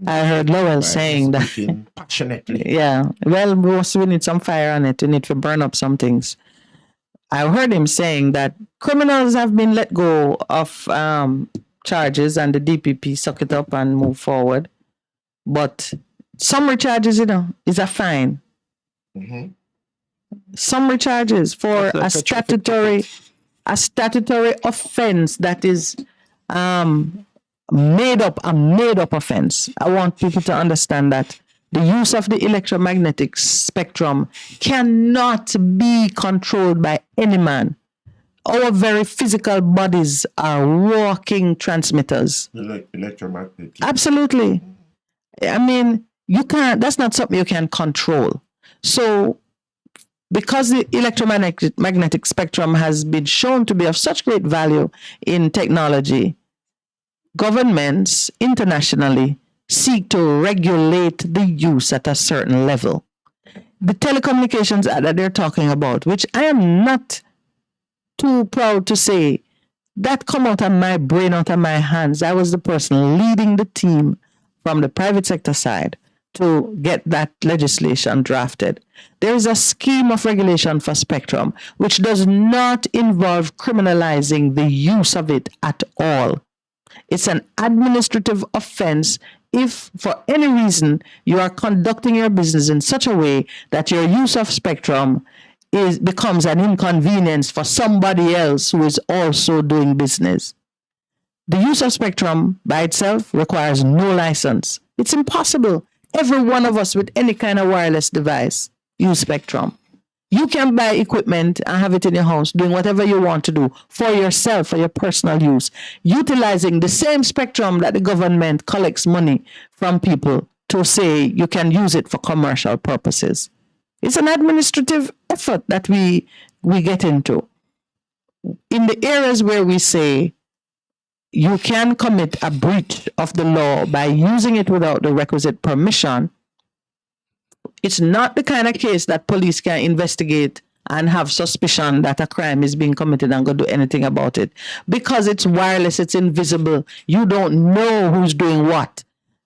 I heard Lowell saying that passionately. Yeah, well, we need some fire on it. We need to burn up some things. I heard him saying that criminals have been let go of charges, and the DPP suck it up and move forward. But summary charges, is a fine. Mm-hmm. Summary charges for a statutory offense that is made up offense. I want people to understand that the use of the electromagnetic spectrum cannot be controlled by any man. Our very physical bodies are walking transmitters. Electromagnetic. Absolutely. I mean, you can't, that's not something you can control. So, because the electromagnetic spectrum has been shown to be of such great value in technology, governments internationally seek to regulate the use at a certain level. The telecommunications act that they're talking about, which I am not too proud to say, that come out of my brain, out of my hands. I was the person leading the team from the private sector side to get that legislation drafted. There is a scheme of regulation for spectrum which does not involve criminalizing the use of it at all. It's an administrative offense if, for any reason, you are conducting your business in such a way that your use of spectrum becomes an inconvenience for somebody else who is also doing business. The use of spectrum by itself requires no license. It's impossible. Every one of us with any kind of wireless device use spectrum. You can buy equipment and have it in your house doing whatever you want to do for yourself, for your personal use, utilizing the same spectrum that the government collects money from people to say you can use it for commercial purposes. It's an administrative effort that we get into. In the areas where we say you can commit a breach of the law by using it without the requisite permission, it's not the kind of case that police can investigate and have suspicion that a crime is being committed and go do anything about it. Because it's wireless, it's invisible. You don't know who's doing what.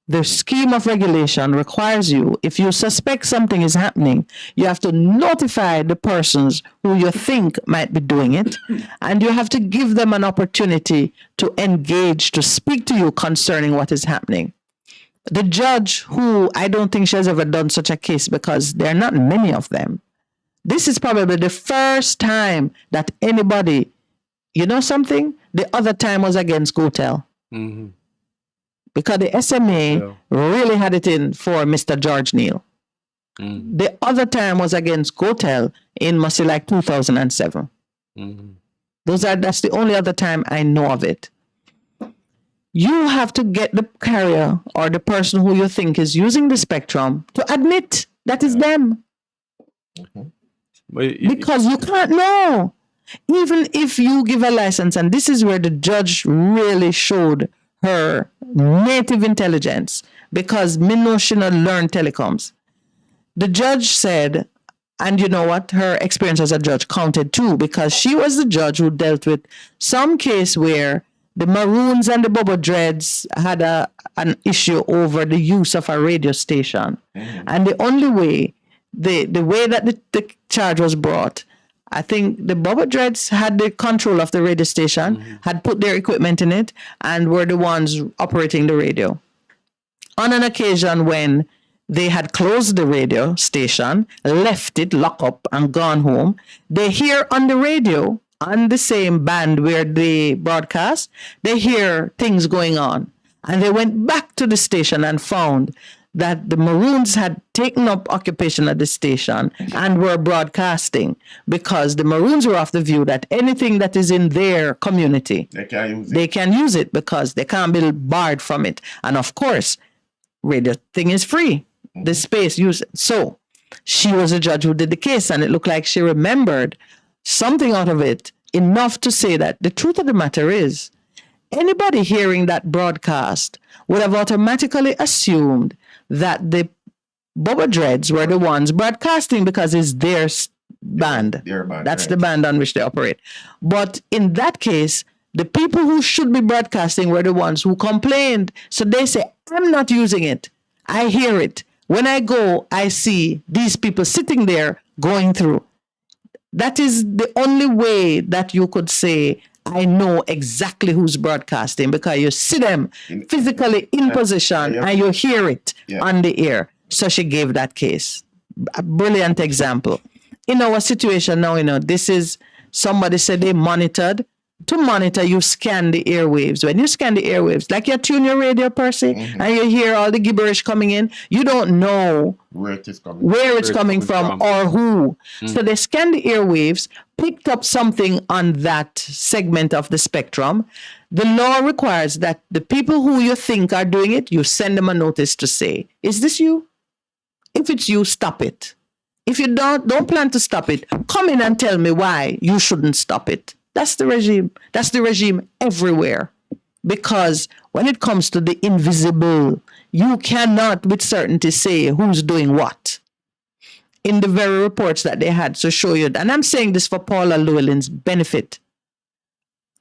The scheme of regulation requires you, if you suspect something is happening, you have to notify the persons who you think might be doing it, and you have to give them an opportunity to engage, to speak to you concerning what is happening. The judge, who I don't think she has ever done such a case because there are not many of them, this is probably the first time that anybody, you know something? The other time was against Gotel. Mm-hmm. Because the SMA really had it in for Mr. George Neal. Mm-hmm. The other time was against Gotel in must say like 2007. Mm-hmm. That's the only other time I know of it. You have to get the carrier or the person who you think is using the spectrum to admit that is them. Mm-hmm. Because you can't know. Even if you give a license, and this is where the judge really showed her native intelligence, because me know she not learned telecoms. The judge said, and you know what, her experience as a judge counted too, because she was the judge who dealt with some case where the Maroons and the Bobo Dreads had an issue over the use of a radio station. Mm-hmm. And the only way, the way that the charge was brought, I think the Bobo Dreads had the control of the radio station, mm-hmm. had put their equipment in it, and were the ones operating the radio. On an occasion when they had closed the radio station, left it, locked up, and gone home, they hear on the radio, on the same band where they broadcast, they hear things going on. And they went back to the station and found that the Maroons had taken up occupation at the station and were broadcasting, because the Maroons were of the view that anything that is in their community, they can use it because they can't be barred from it. And of course, radio thing is free. The space used. So she was a judge who did the case, and it looked like she remembered something out of it enough to say that the truth of the matter is, anybody hearing that broadcast would have automatically assumed that the Bubba Dreads were the ones broadcasting because it's their band. That's the band on which they operate. But in that case, the people who should be broadcasting were the ones who complained. So they say, I'm not using it. I hear it. When I go, I see these people sitting there going through. That is the only way that you could say, I know exactly who's broadcasting, because you see them physically in position and you hear it on the air. So she gave that case. A brilliant example. In our situation now, this is, somebody said they monitored. To monitor, you scan the airwaves. When you scan the airwaves, like you tune your radio, Percy, and you hear all the gibberish coming in, you don't know where it's coming from or who. So they scanned the airwaves, picked up something on that segment of the spectrum. The law requires that the people who you think are doing it, you send them a notice to say, is this you? If it's you, stop it. If you don't plan to stop it, come in and tell me why you shouldn't stop it. That's the regime. That's the regime everywhere. Because when it comes to the invisible, you cannot with certainty say who's doing what. In the very reports that they had to show you, and I'm saying this for Paula Llewellyn's benefit,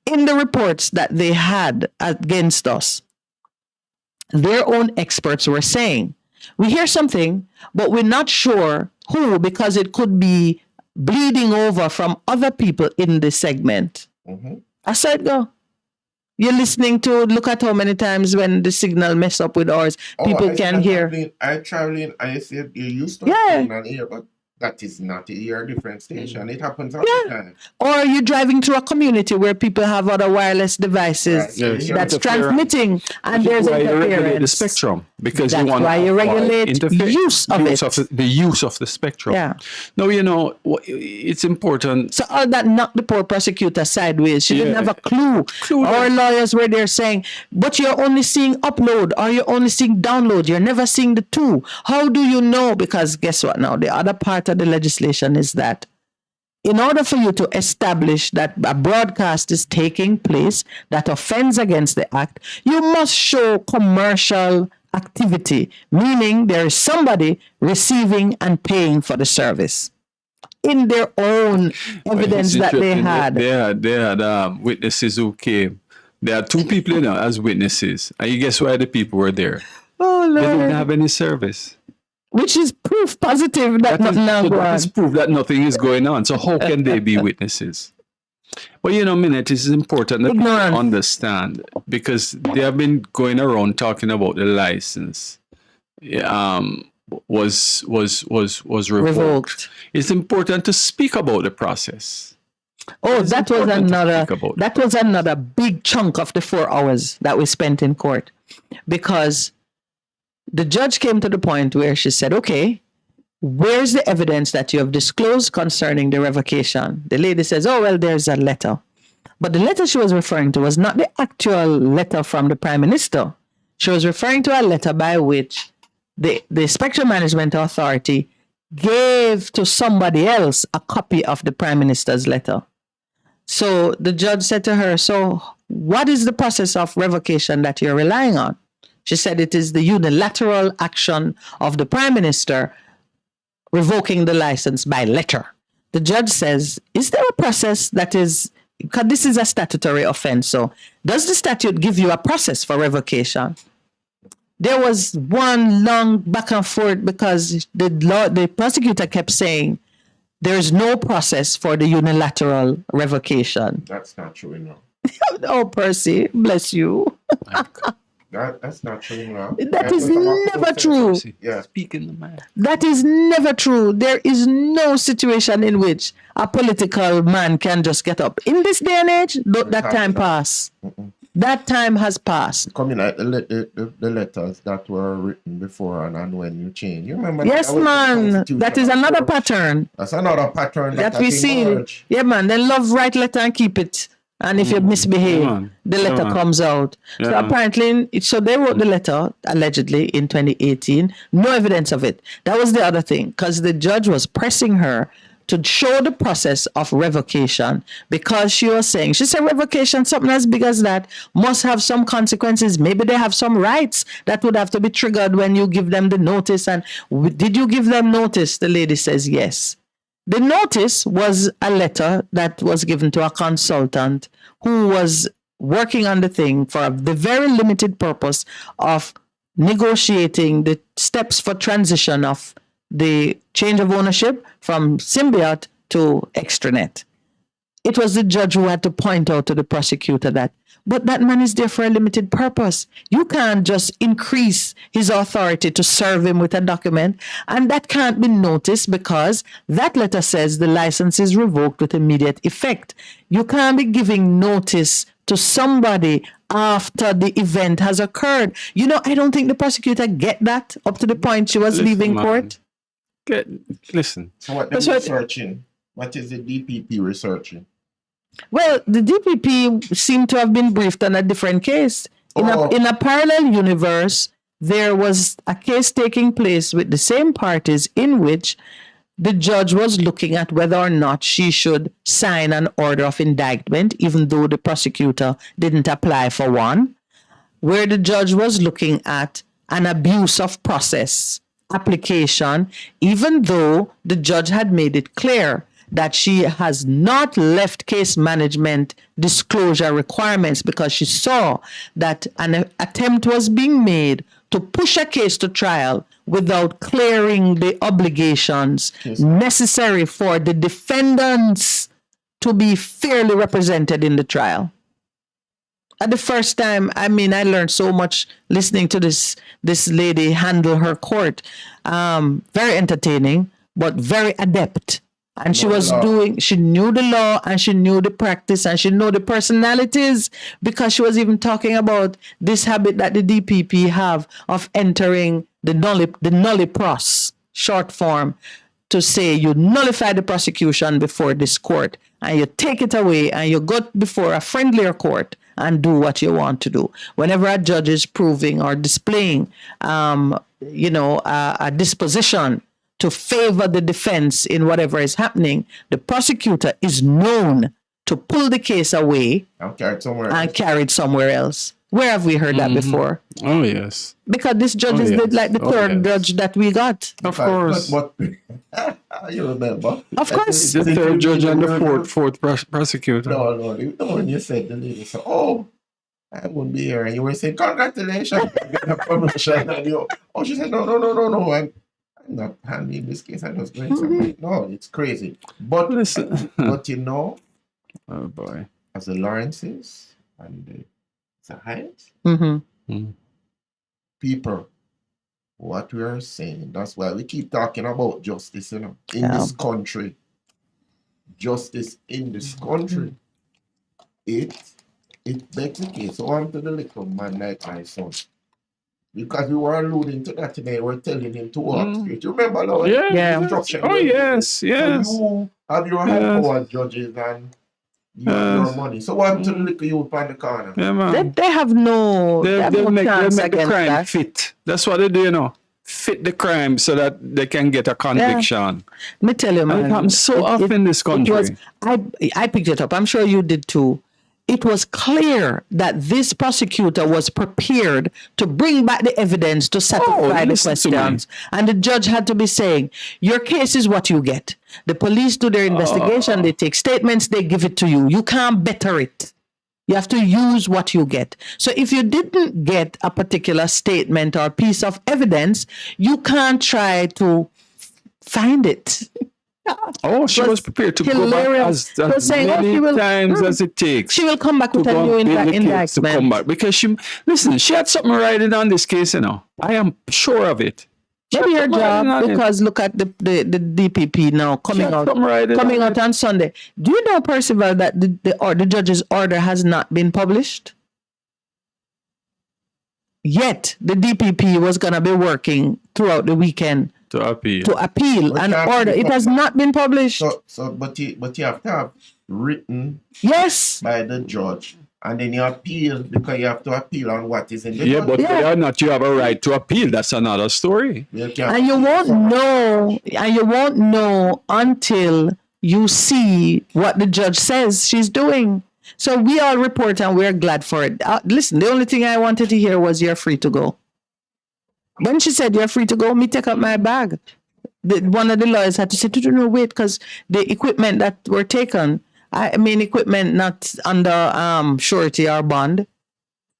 in the reports that they had against us, their own experts were saying, we hear something, but we're not sure who, because it could be bleeding over from other people in the segment. I said, go. You're listening to, look at how many times when the signal mess up with ours, people can hear. I traveling, I said, you used to have on here, but that is not a different station. It happens all the time. Or you're driving through a community where people have other wireless devices that's transmitting, and there's interference. You regulate the spectrum, because that's you want why you regulate use of it. The use of the spectrum. Yeah. No, it's important. So all that knocked the poor prosecutor sideways. She didn't have a clue. Our lawyers were there saying, but you're only seeing upload, or you're only seeing download. You're never seeing the two. How do you know? Because guess what now? The other part of the legislation is that in order for you to establish that a broadcast is taking place that offends against the act, you must show commercial activity, meaning there is somebody receiving and paying for the service. In their own evidence that they had. They had witnesses who came. There are two people as witnesses. And you guess why the people were there? Oh, Lord. They didn't have any service. Which is proof positive that nothing is going on. That is proof that nothing is going on. So how can they be witnesses? But Minute, it is important that people understand, because they have been going around talking about the license was revoked. It's important to speak about the process. Oh, that was another big chunk of the 4 hours that we spent in court, because the judge came to the point where she said, okay, where's the evidence that you have disclosed concerning the revocation? The lady says, oh, well, there's a letter. But the letter she was referring to was not the actual letter from the Prime Minister. She was referring to a letter by which the Spectrum Management Authority gave to somebody else a copy of the Prime Minister's letter. So the judge said to her, so what is the process of revocation that you're relying on? She said it is the unilateral action of the Prime Minister revoking the license by letter. The judge says, is there a process that is, because this is a statutory offense, so does the statute give you a process for revocation? There was one long back and forth, because the prosecutor kept saying there is no process for the unilateral revocation. That's not true enough. Oh, Percy, bless you. That's not true enough. That is never true. Yeah. Speaking the man. That is never true. There is no situation in which a political man can just get up. In this day and age, that time pass. That time has passed. Coming out the letters that were written before and when you change. You remember? Yes, man. That is another pattern. That's another pattern that we see. Yeah, man. They love write letter and keep it. And if you misbehave, the letter comes out. Yeah, so apparently, so they wrote the letter, allegedly, in 2018. No evidence of it. That was the other thing, because the judge was pressing her to show the process of revocation, because she was saying, she said revocation, something as big as that, must have some consequences. Maybe they have some rights that would have to be triggered when you give them the notice. And did you give them notice? The lady says yes. The notice was a letter that was given to a consultant who was working on the thing for the very limited purpose of negotiating the steps for transition of the change of ownership from Symbiote to Extranet. It was the judge who had to point out to the prosecutor that, but that man is there for a limited purpose. You can't just increase his authority to serve him with a document, and that can't be noticed because that letter says the license is revoked with immediate effect. You can't be giving notice to somebody after the event has occurred. You know, I don't think the prosecutor get that up to the point she was leaving court. Listen. So what they're researching? What is the DPP researching? Well, the DPP seemed to have been briefed on a different case. In a parallel universe, there was a case taking place with the same parties in which the judge was looking at whether or not she should sign an order of indictment, even though the prosecutor didn't apply for one, where the judge was looking at an abuse of process application, even though the judge had made it clear that she has not left case management disclosure requirements because she saw that an attempt was being made to push a case to trial without clearing the obligations necessary for the defendants to be fairly represented in the trial. At the first time, I mean, I learned so much listening to this lady handle her court. Very entertaining, but very adept. And she was she knew the law and she knew the practice and she knew the personalities, because she was even talking about this habit that the DPP have of entering the nulli pros, short form, to say you nullify the prosecution before this court and you take it away and you go before a friendlier court and do what you want to do. Whenever a judge is proving or displaying, a disposition to favor the defense in whatever is happening, the prosecutor is known to pull the case away and carry it somewhere else. Where have we heard that before? Oh, yes. Because this judge is the third judge that we got. Of course. You remember? Of course. The third judge and the fourth prosecutor. No, when you said the lady said, I won't be here. And you were saying, congratulations, you get a promotion. And she said, no. I'm not handling this case. I'm just going somewhere. No, it's crazy. But listen, but oh boy, as the Lawrences and the Hyatts, people, what we are saying, that's why we keep talking about justice, in this country. Justice in this country. It begs the case. So on to the little man like my son. Because we were alluding to that today, we're telling him to walk straight. You remember, Lord? Yeah. Instruction. Oh, yes. So you have your high power judges and you have your money. So what to the little youth on the corner? Yeah, man. They have no chance make the against crime that. fit. That's what they do, fit the crime so that they can get a conviction. Let me tell you, man. It happens so often in this country. I picked it up. I'm sure you did too. It was clear that this prosecutor was prepared to bring back the evidence to satisfy the questions. And the judge had to be saying, your case is what you get. The police do their investigation, they take statements, they give it to you. You can't better it. You have to use what you get. So if you didn't get a particular statement or piece of evidence, you can't try to find it. Oh, she was prepared to go back as many times as it takes. She will come back with a new indictment. To come back because she had something riding on this case, I am sure of it. Maybe her job, because look at the DPP now coming out on Sunday. Do you know, Percival, that the judge's order has not been published? Yet the DPP was going to be working throughout the weekend to appeal. An order. It has not been published. But you have to have written yes by the judge, and then you appeal because you have to appeal on what is in the Yeah, but whether or not you have a right to appeal, that's another story. And you won't know until you see what the judge says she's doing. So we all report and we're glad for it. Listen, the only thing I wanted to hear was you're free to go. When she said you're free to go, me take up my bag. One of the lawyers had to say, no, wait, because the equipment that were taken, I mean equipment not under surety or bond.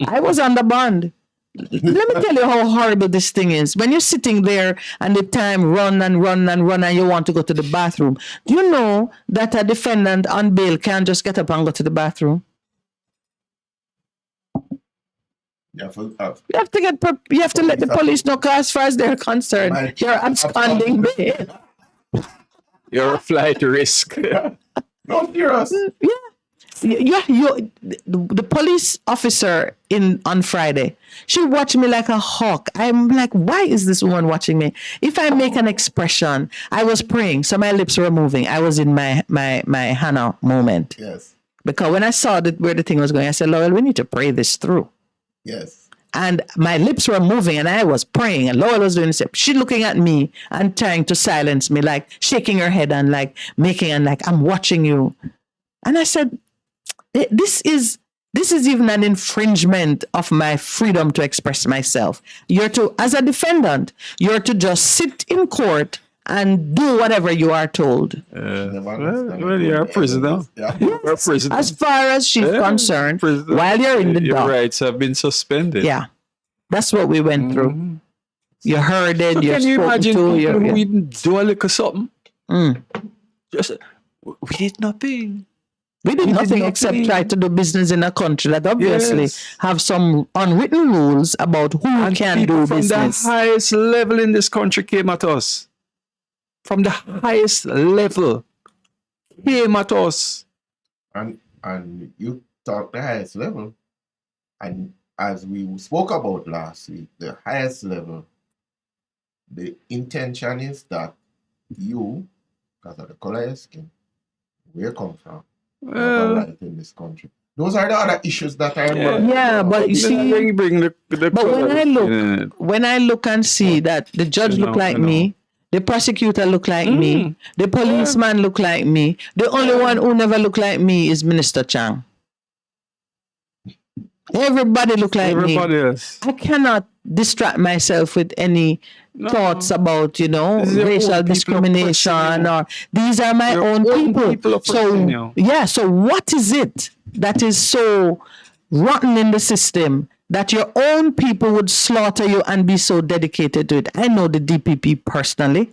I was under bond. Let me tell you how horrible this thing is. When you're sitting there and the time run and you want to go to the bathroom, do you know that a defendant on bail can't just get up and go to the bathroom? You have to let the police know, because as far as they're concerned, you're absconding bail. You're a flight risk. Don't hear us. The police officer on Friday, she watched me like a hawk. I'm like, why is this woman watching me? If I make an expression, I was praying, so my lips were moving. I was in my Hannah moment. Yes. Because when I saw where the thing was going, I said, Lowell, we need to pray this through. Yes. And my lips were moving and I was praying, and Lowell was doing the same. She looking at me and trying to silence me, like shaking her head and like I'm watching you. And I said, this is even an infringement of my freedom to express myself. As a defendant, you're to just sit in court and do whatever you are told. Well, you're a prisoner. You're a prisoner. As far as she's concerned, while you're in the dock. Your rights have been suspended. Yeah. That's what we went through. You heard it, Can you imagine we even do a little something? Just, we did nothing. We did nothing except try to do business in a country that obviously have some unwritten rules about who can do business. From the highest level in this country came at us. From the highest level came at us. And you talk the highest level. And as we spoke about last week, the highest level, the intention is that you, because of the color of your skin, where you come from, have a right in this country. Those are the other issues that I remember. Yeah, but you see, bring the but when I look and see that the judge look like me, the prosecutor look like me, the policeman look like me, the only one who never look like me is Minister Chang. Everybody look like me. Else. I cannot distract myself with any thoughts about, racial discrimination, or these are my own people. So what is it that is so rotten in the system that your own people would slaughter you and be so dedicated to it? I know the DPP personally.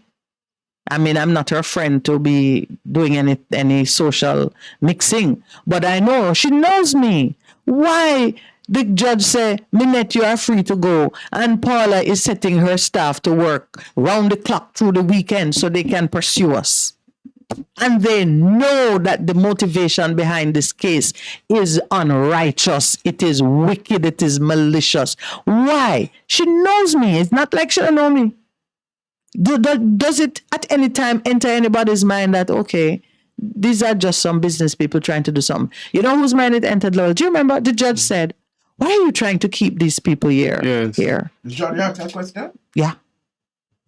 I mean, I'm not her friend to be doing any social mixing, but I know she knows me. Why the judge say, Minette, you are free to go, and Paula is setting her staff to work round the clock through the weekend so they can pursue us? And they know that the motivation behind this case is unrighteous. It is wicked. It is malicious. Why? She knows me. It's not like she don't know me. Does it at any time enter anybody's mind that, okay, these are just some business people trying to do something? You know whose mind it entered, Lowell? Do you remember the judge said, why are you trying to keep these people here? Yes. Here? The judge asked that question? Yeah.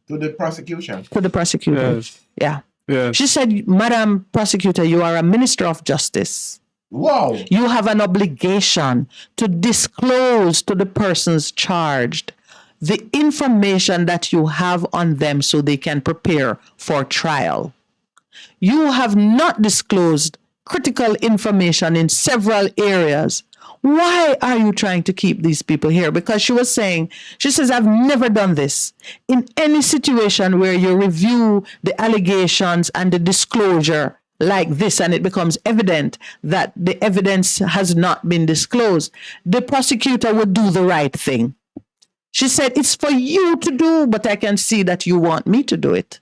To the prosecution? To the prosecutor. Yes. Yeah. Yes. She said, Madam Prosecutor, you are a minister of justice. Wow. You have an obligation to disclose to the persons charged the information that you have on them so they can prepare for trial. You have not disclosed critical information in several areas. Why are you trying to keep these people here? Because she says, I've never done this. In any situation where you review the allegations and the disclosure like this, and it becomes evident that the evidence has not been disclosed, the prosecutor would do the right thing. She said, it's for you to do, but I can see that you want me to do it.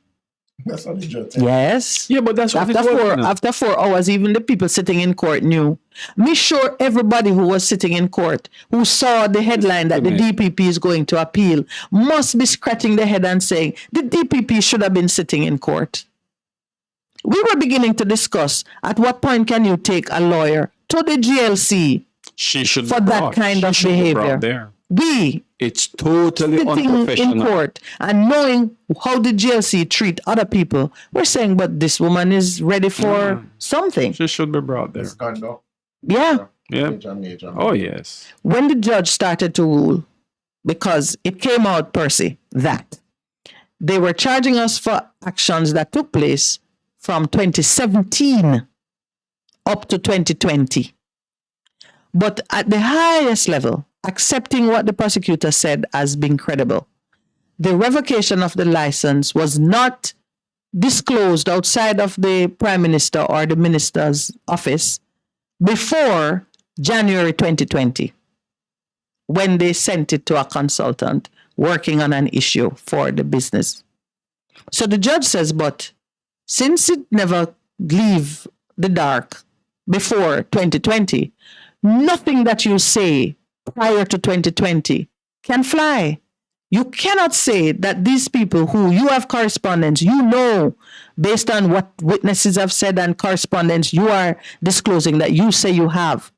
That's what the judge said. Yes. Yeah, but that's what after it's working on. after 4 hours, even the people sitting in court knew. Me sure everybody who was sitting in court who saw the headline that the DPP is going to appeal must be scratching their head and saying the DPP should have been sitting in court. We were beginning to discuss at what point can you take a lawyer to the GLC She should for be that brought. kind She of should be brought behavior. there. We It's totally sitting in unprofessional. court and knowing how the GLC treat other people, we're saying, but this woman is ready for something. She should be brought there. Yeah. Yeah. Oh, yes. When the judge started to rule, because it came out, Percy, that they were charging us for actions that took place from 2017 up to 2020. But at the highest level, accepting what the prosecutor said as being credible, the revocation of the license was not disclosed outside of the Prime Minister or the Minister's office before January 2020, when they sent it to a consultant working on an issue for the business. So the judge says, but since it never leave the dark before 2020, nothing that you say prior to 2020 can fly. You cannot say that these people who you have correspondence, you know, based on what witnesses have said and correspondence you are disclosing that you say you have,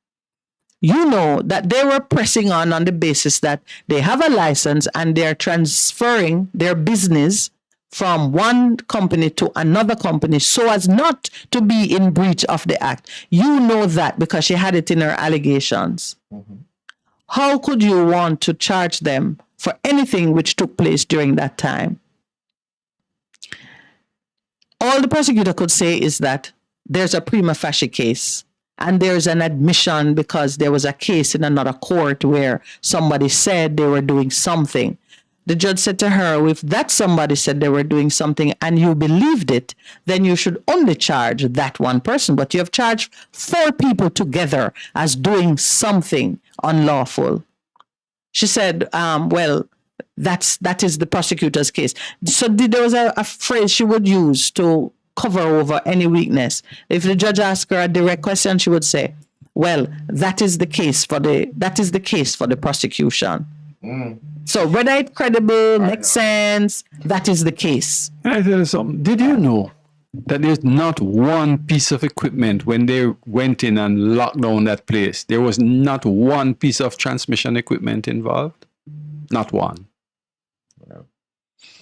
you know that they were pressing on the basis that they have a license and they're transferring their business from one company to another company so as not to be in breach of the act. You know that because she had it in her allegations. How could you want to charge them for anything which took place during that time? All the prosecutor could say is that there's a prima facie case and there's an admission because there was a case in another court where somebody said they were doing something. The judge said to her, if that somebody said they were doing something and you believed it, then you should only charge that one person. But you have charged 4 people together as doing something unlawful. She said, well, that is the prosecutor's case. So there was a phrase she would use to cover over any weakness. If the judge asked her a direct question, she would say, well, that is the case for the prosecution. So whether it's credible, makes sense, that is the case. Can I tell you something? Did you know that there's not one piece of equipment when they went in and locked down that place? There was not one piece of transmission equipment involved. Not one.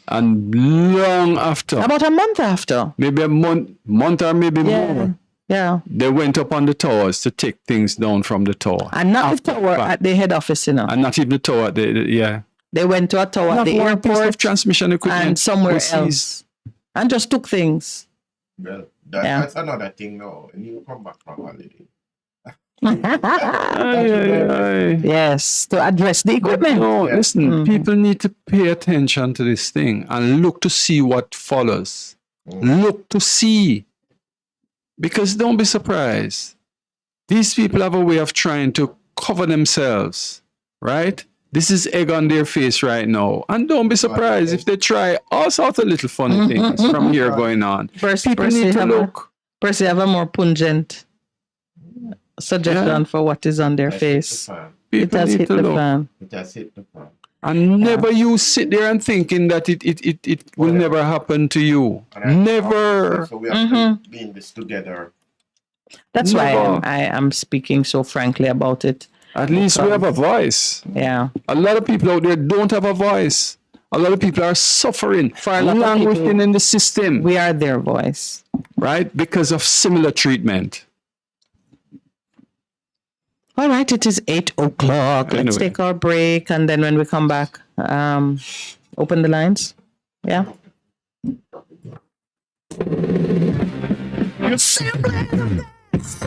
And long after. About a month after. Maybe a month or maybe more. Yeah. They went up on the towers to take things down from the tower. And not the tower at the head office, you know. And not even the tower at yeah. They went to a tower at the one piece airport of transmission equipment and somewhere was else. seized. And just took things. Well, that's another thing now. And you come back from holiday. Yes, to address the equipment. No, listen, people need to pay attention to this thing and look to see what follows. Look to see. Because don't be surprised. These people have a way of trying to cover themselves, right? This is egg on their face right now. And don't be surprised if they try all sorts of little funny things from here going on. People need to look. Percy have a more pungent suggestion for what is on their face. It has hit the fan. It has hit the fan. And never you sit there and thinking that it will never happen to you. Never. So we have to be in this together. That's why I am speaking so frankly about it. At least we have a voice. Yeah. A lot of people out there don't have a voice. A lot of people are suffering for a lot of languishing in the system. We are their voice. Right? Because of similar treatment. All right, it is 8 o'clock. Let's take our break, and then when we come back, open the lines. Yeah. You're simply the best.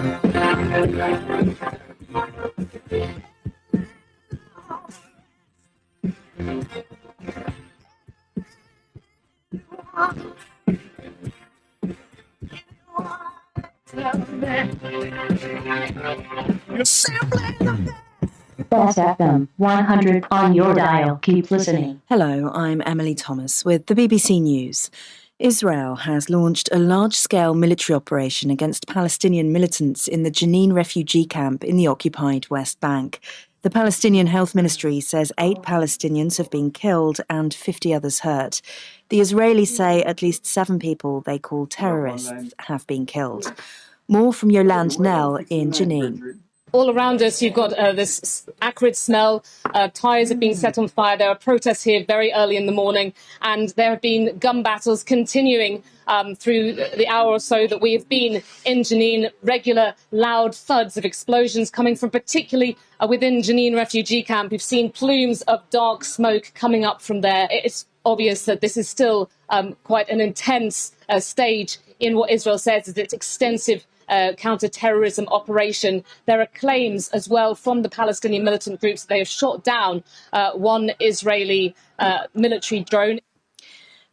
You're simply the Best FM 100 on your dial. Keep listening. Hello, I'm Emily Thomas with the BBC News. Israel has launched a large-scale military operation against Palestinian militants in the Jenin refugee camp in the occupied West Bank. The Palestinian Health Ministry says 8 Palestinians have been killed and 50 others hurt. The Israelis say at least 7 people they call terrorists have been killed. More from Yolande Nell in Jenin. All around us, you've got this acrid smell. Tyres have been set on fire. There are protests here very early in the morning, and there have been gun battles continuing through the hour or so that we have been in Jenin. Regular, loud thuds of explosions coming from particularly within Jenin refugee camp. We've seen plumes of dark smoke coming up from there. It's obvious that this is still quite an intense stage in what Israel says is its extensive counter-terrorism operation. There are claims as well from the Palestinian militant groups that they have shot down one Israeli military drone.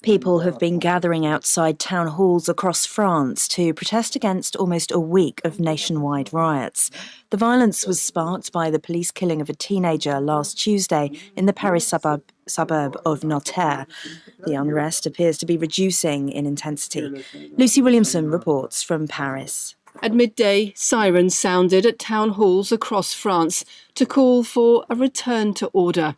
People have been gathering outside town halls across France to protest against almost a week of nationwide riots. The violence was sparked by the police killing of a teenager last Tuesday in the Paris suburb of Nanterre. The unrest appears to be reducing in intensity. Lucy Williamson reports from Paris. At midday, sirens sounded at town halls across France to call for a return to order.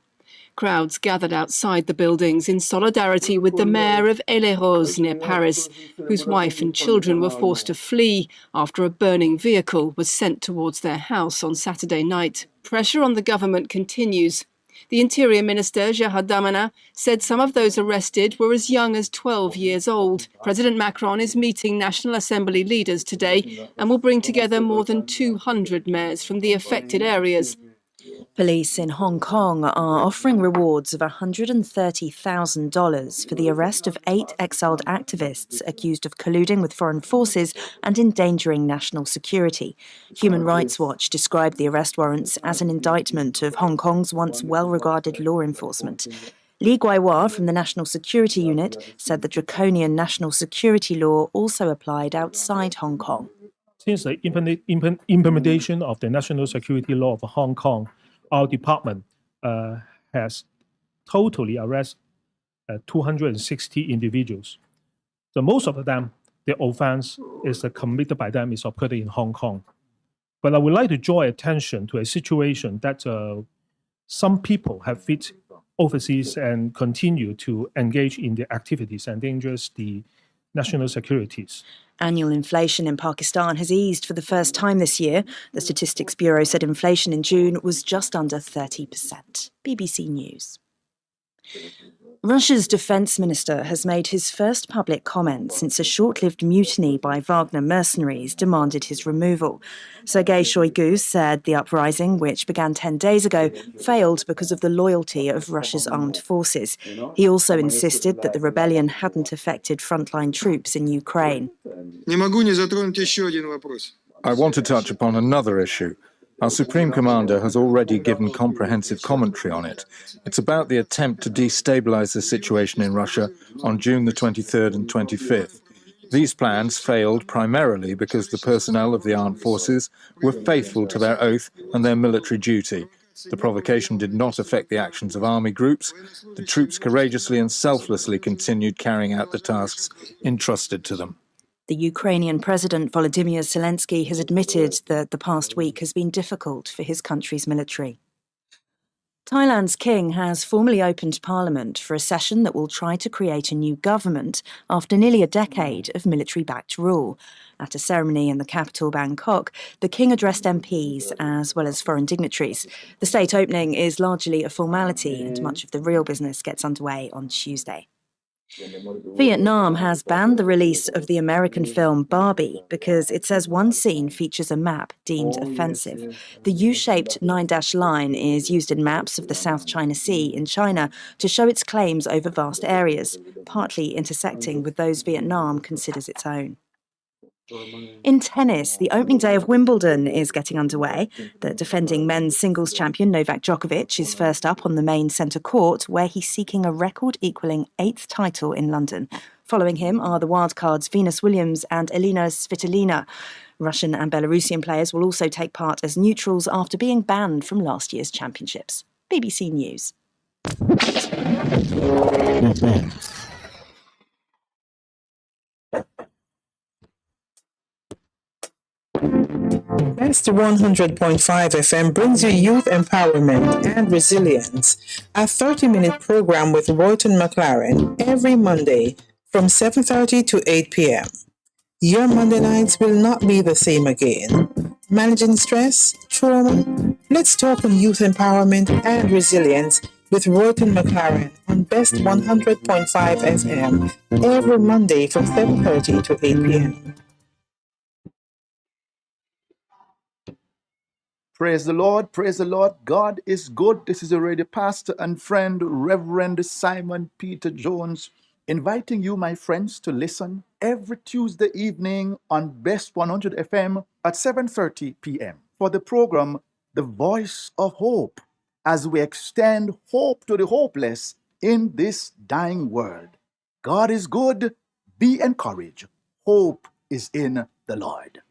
Crowds gathered outside the buildings in solidarity with the mayor of Les-Roses near Paris, whose wife and children were forced to flee after a burning vehicle was sent towards their house on Saturday night. Pressure on the government continues. The Interior Minister, Gérald Darmanin, said some of those arrested were as young as 12 years old. President Macron is meeting National Assembly leaders today and will bring together more than 200 mayors from the affected areas. Police in Hong Kong are offering rewards of $130,000 for the arrest of 8 exiled activists accused of colluding with foreign forces and endangering national security. Human Rights Watch described the arrest warrants as an indictment of Hong Kong's once well-regarded law enforcement. Li Guaiwa from the National Security Unit said the draconian national security law also applied outside Hong Kong. Since the implementation of the national security law of Hong Kong, our department has totally arrested 260 individuals. So most of them, the offense is committed by them is occurred in Hong Kong. But I would like to draw attention to a situation that some people have fled overseas and continue to engage in the activities and endangers the national securities. Annual inflation in Pakistan has eased for the first time this year. The Statistics Bureau said inflation in June was just under 30%. BBC News. Russia's defense minister has made his first public comment since a short-lived mutiny by Wagner mercenaries demanded his removal. Sergei Shoigu said the uprising, which began 10 days ago, failed because of the loyalty of Russia's armed forces. He also insisted that the rebellion hadn't affected frontline troops in Ukraine. I want to touch upon another issue. Our Supreme Commander has already given comprehensive commentary on it. It's about the attempt to destabilize the situation in Russia on June the 23rd and 25th. These plans failed primarily because the personnel of the armed forces were faithful to their oath and their military duty. The provocation did not affect the actions of army groups. The troops courageously and selflessly continued carrying out the tasks entrusted to them. The Ukrainian President Volodymyr Zelensky has admitted that the past week has been difficult for his country's military. Thailand's king has formally opened parliament for a session that will try to create a new government after nearly a decade of military-backed rule. At a ceremony in the capital, Bangkok, the king addressed MPs as well as foreign dignitaries. The state opening is largely a formality and much of the real business gets underway on Tuesday. Vietnam has banned the release of the American film Barbie because it says one scene features a map deemed offensive. The U-shaped 9-dash line is used in maps of the South China Sea in China to show its claims over vast areas, partly intersecting with those Vietnam considers its own. In tennis, the opening day of Wimbledon is getting underway. The defending men's singles champion Novak Djokovic is first up on the main centre court, where he's seeking a record-equalling 8th title in London. Following him are the wildcards Venus Williams and Elina Svitolina. Russian and Belarusian players will also take part as neutrals after being banned from last year's championships. BBC News. Best 100.5 FM brings you youth empowerment and resilience, a 30-minute program with Royton McLaren every Monday from 7:30 to 8 p.m. Your Monday nights will not be the same again. Managing stress, trauma? Let's talk on youth empowerment and resilience with Royton McLaren on Best 100.5 FM every Monday from 7:30 to 8 p.m. Praise the Lord, praise the Lord. God is good. This is already pastor and friend, Reverend Simon Peter Jones, inviting you, my friends, to listen every Tuesday evening on Best 100 FM at 7:30 p.m. for the program, The Voice of Hope, as we extend hope to the hopeless in this dying world. God is good. Be encouraged. Hope is in the Lord.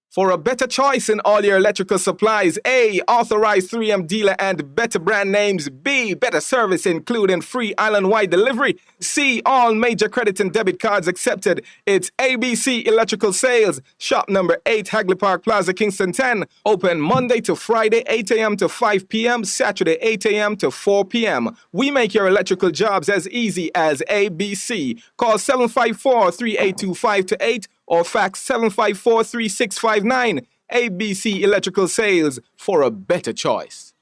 For a better choice in all your electrical supplies, A, authorized 3M dealer and better brand names. B, better service including free island-wide delivery. C, all major credit and debit cards accepted. It's ABC Electrical Sales. Shop number 8, Hagley Park Plaza, Kingston 10. Open Monday to Friday, 8 a.m. to 5 p.m. Saturday, 8 a.m. to 4 p.m. We make your electrical jobs as easy as ABC. Call 754-3825-8 or fax 754-3659. ABC Electrical Sales, for a better choice.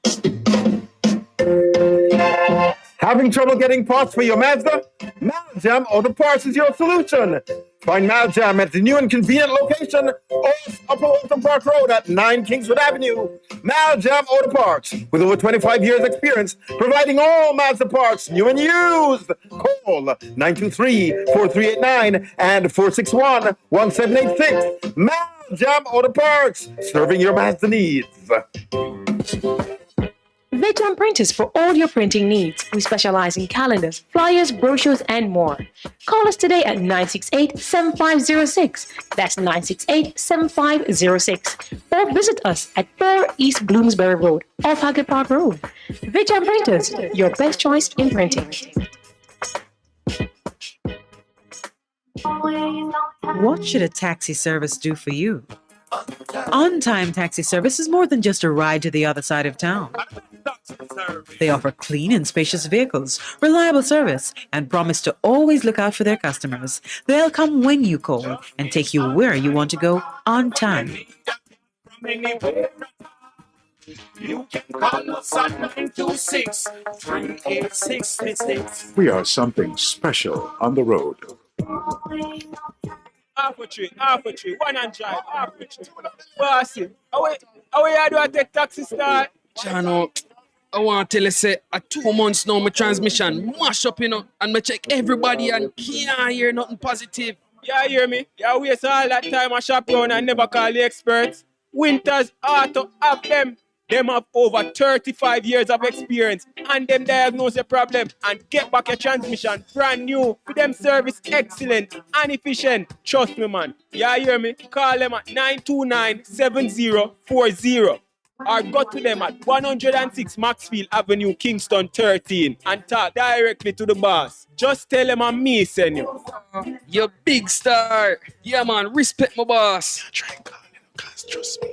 Having trouble getting parts for your Mazda? Maljam Auto Parts is your solution. Find Maljam at the new and convenient location off Upper Walton Park Road at 9 Kingswood Avenue. Maljam Auto Parts, with over 25 years experience, providing all Mazda parts, new and used. Call 923-4389 and 461-1786. Maljam Auto Parts, serving your Mazda needs. Veteran Printers for all your printing needs. We specialize in calendars, flyers, brochures, and more. Call us today at 968-7506. That's 968-7506. Or visit us at 4 East Bloomsbury Road, off Hagley Park Road. Veteran Printers, your best choice in printing. What should a taxi service do for you? On-time taxi service is more than just a ride to the other side of town. They offer clean and spacious vehicles, reliable service, and promise to always look out for their customers. They'll come when you call and take you where you want to go on time. You can call us at 926-3866. We are something special on the road. Half a tree, one and drive, half a tree. Bossy, how you do I take taxi start? Chano, I want to tell you, say, 2 months now, my transmission mash up, and I check everybody and can't hear nothing positive. You hear me? You waste all that time I shop around and never call the experts. Winters Auto have them. Them have over 35 years of experience and them diagnose your problem and get back your transmission brand new. For them service excellent and efficient. Trust me, man. You hear me? Call them at 929-7040 or go to them at 106 Maxfield Avenue, Kingston 13 and talk directly to the boss. Just tell them I'm me, senior. You big star. Yeah, man. Respect my boss. Try and call him, cause trust me.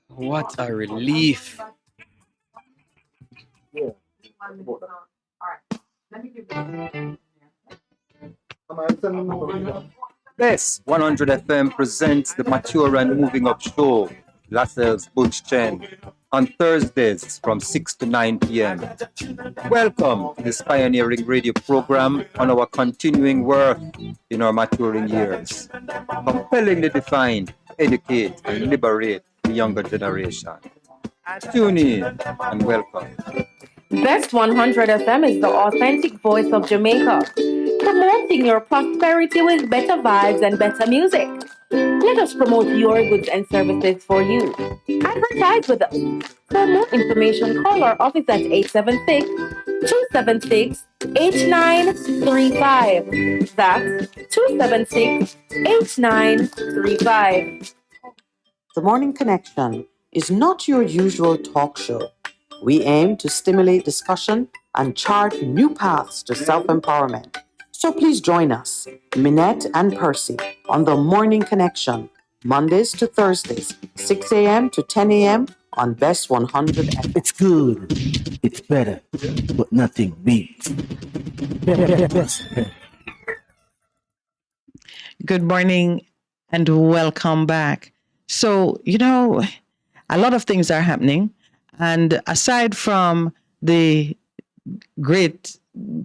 What a relief. This 100 FM presents the Mature and Moving Up Show, Lascelles Butch Chen, on Thursdays from 6 to 9 p.m. Welcome to this pioneering radio program on our continuing work in our maturing years, compellingly defined, educate and liberate the younger generation. Tune in and welcome. Best 100 FM is the authentic voice of Jamaica, promoting your prosperity with better vibes and better music. Let us promote your goods and services for you. Advertise with us. For more information, call our office at 876-276-8935. That's 276-8935. The Morning Connection is not your usual talk show. We aim to stimulate discussion and chart new paths to self-empowerment. So please join us, Minette and Percy, on the Morning Connection, Mondays to Thursdays, 6 a.m. to 10 a.m. on Best 100 FM. It's good, it's better, but nothing beats. Good morning and welcome back. So, a lot of things are happening. And aside from the great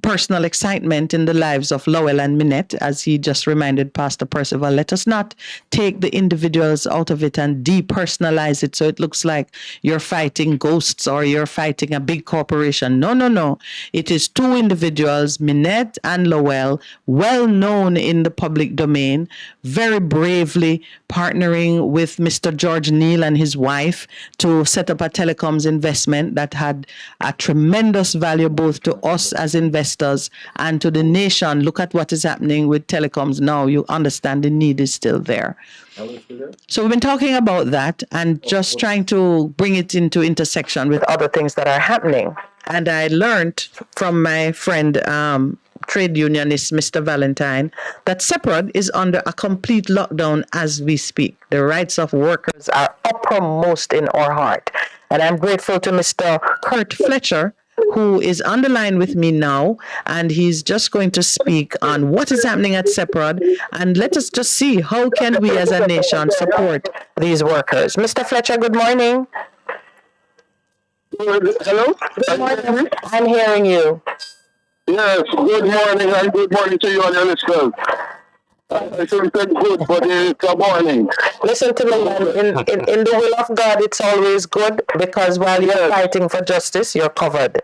personal excitement in the lives of Lowell and Minette, as he just reminded Pastor Percival, let us not take the individuals out of it and depersonalize it so it looks like you're fighting ghosts or you're fighting a big corporation. No. It is two individuals, Minette and Lowell, well known in the public domain, very bravely partnering with Mr. George Neal and his wife to set up a telecoms investment that had a tremendous value both to us as investors and to the nation. Look at what is happening with telecoms now. You understand the need is still there. So we've been talking about that and just trying to bring it into intersection with other things that are happening. And I learned from my friend, trade unionist Mr. Valentine, that Separate is under a complete lockdown as we speak. The rights of workers are uppermost in our heart. And I'm grateful to Mr. Kurt Fletcher, who is on the line with me now, and he's just going to speak on what is happening at Separate, and let us just see how can we as a nation support these workers. Mr. Fletcher, good morning. Hello? Good morning. I'm hearing you. Yes, good morning and good morning to you and your listeners. I shouldn't say good, but it's a morning. Listen to me, man. In the will of God, it's always good because while you're fighting for justice, you're covered.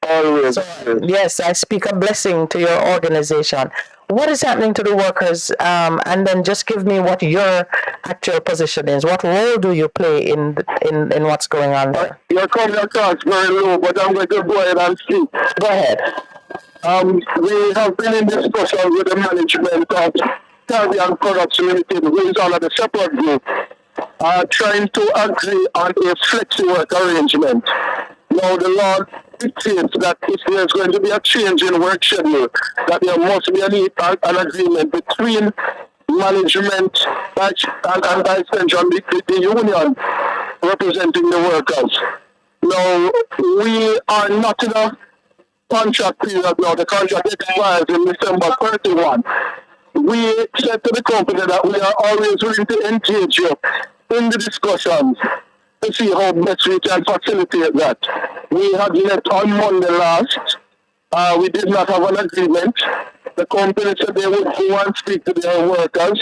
Always. So, yes, I speak a blessing to your organization. What is happening to the workers? And then just give me what your actual position is. What role do you play in what's going on there? You're coming across very low, but I'm going to go ahead and speak. Go ahead. We have been in discussion with the management of Caribbean Products Limited, who is under the Separate Group, trying to agree on a flexi-work arrangement. Now, the law dictates that if there's going to be a change in work schedule, that there must be an agreement between management and by extension the union representing the workers. Now, we are not in a contract period now. The contract expires in December 31. We said to the company that we are always willing to engage you in the discussions to see how best we can facilitate that. We had met on Monday last. We did not have an agreement. The company said they would go and speak to their workers.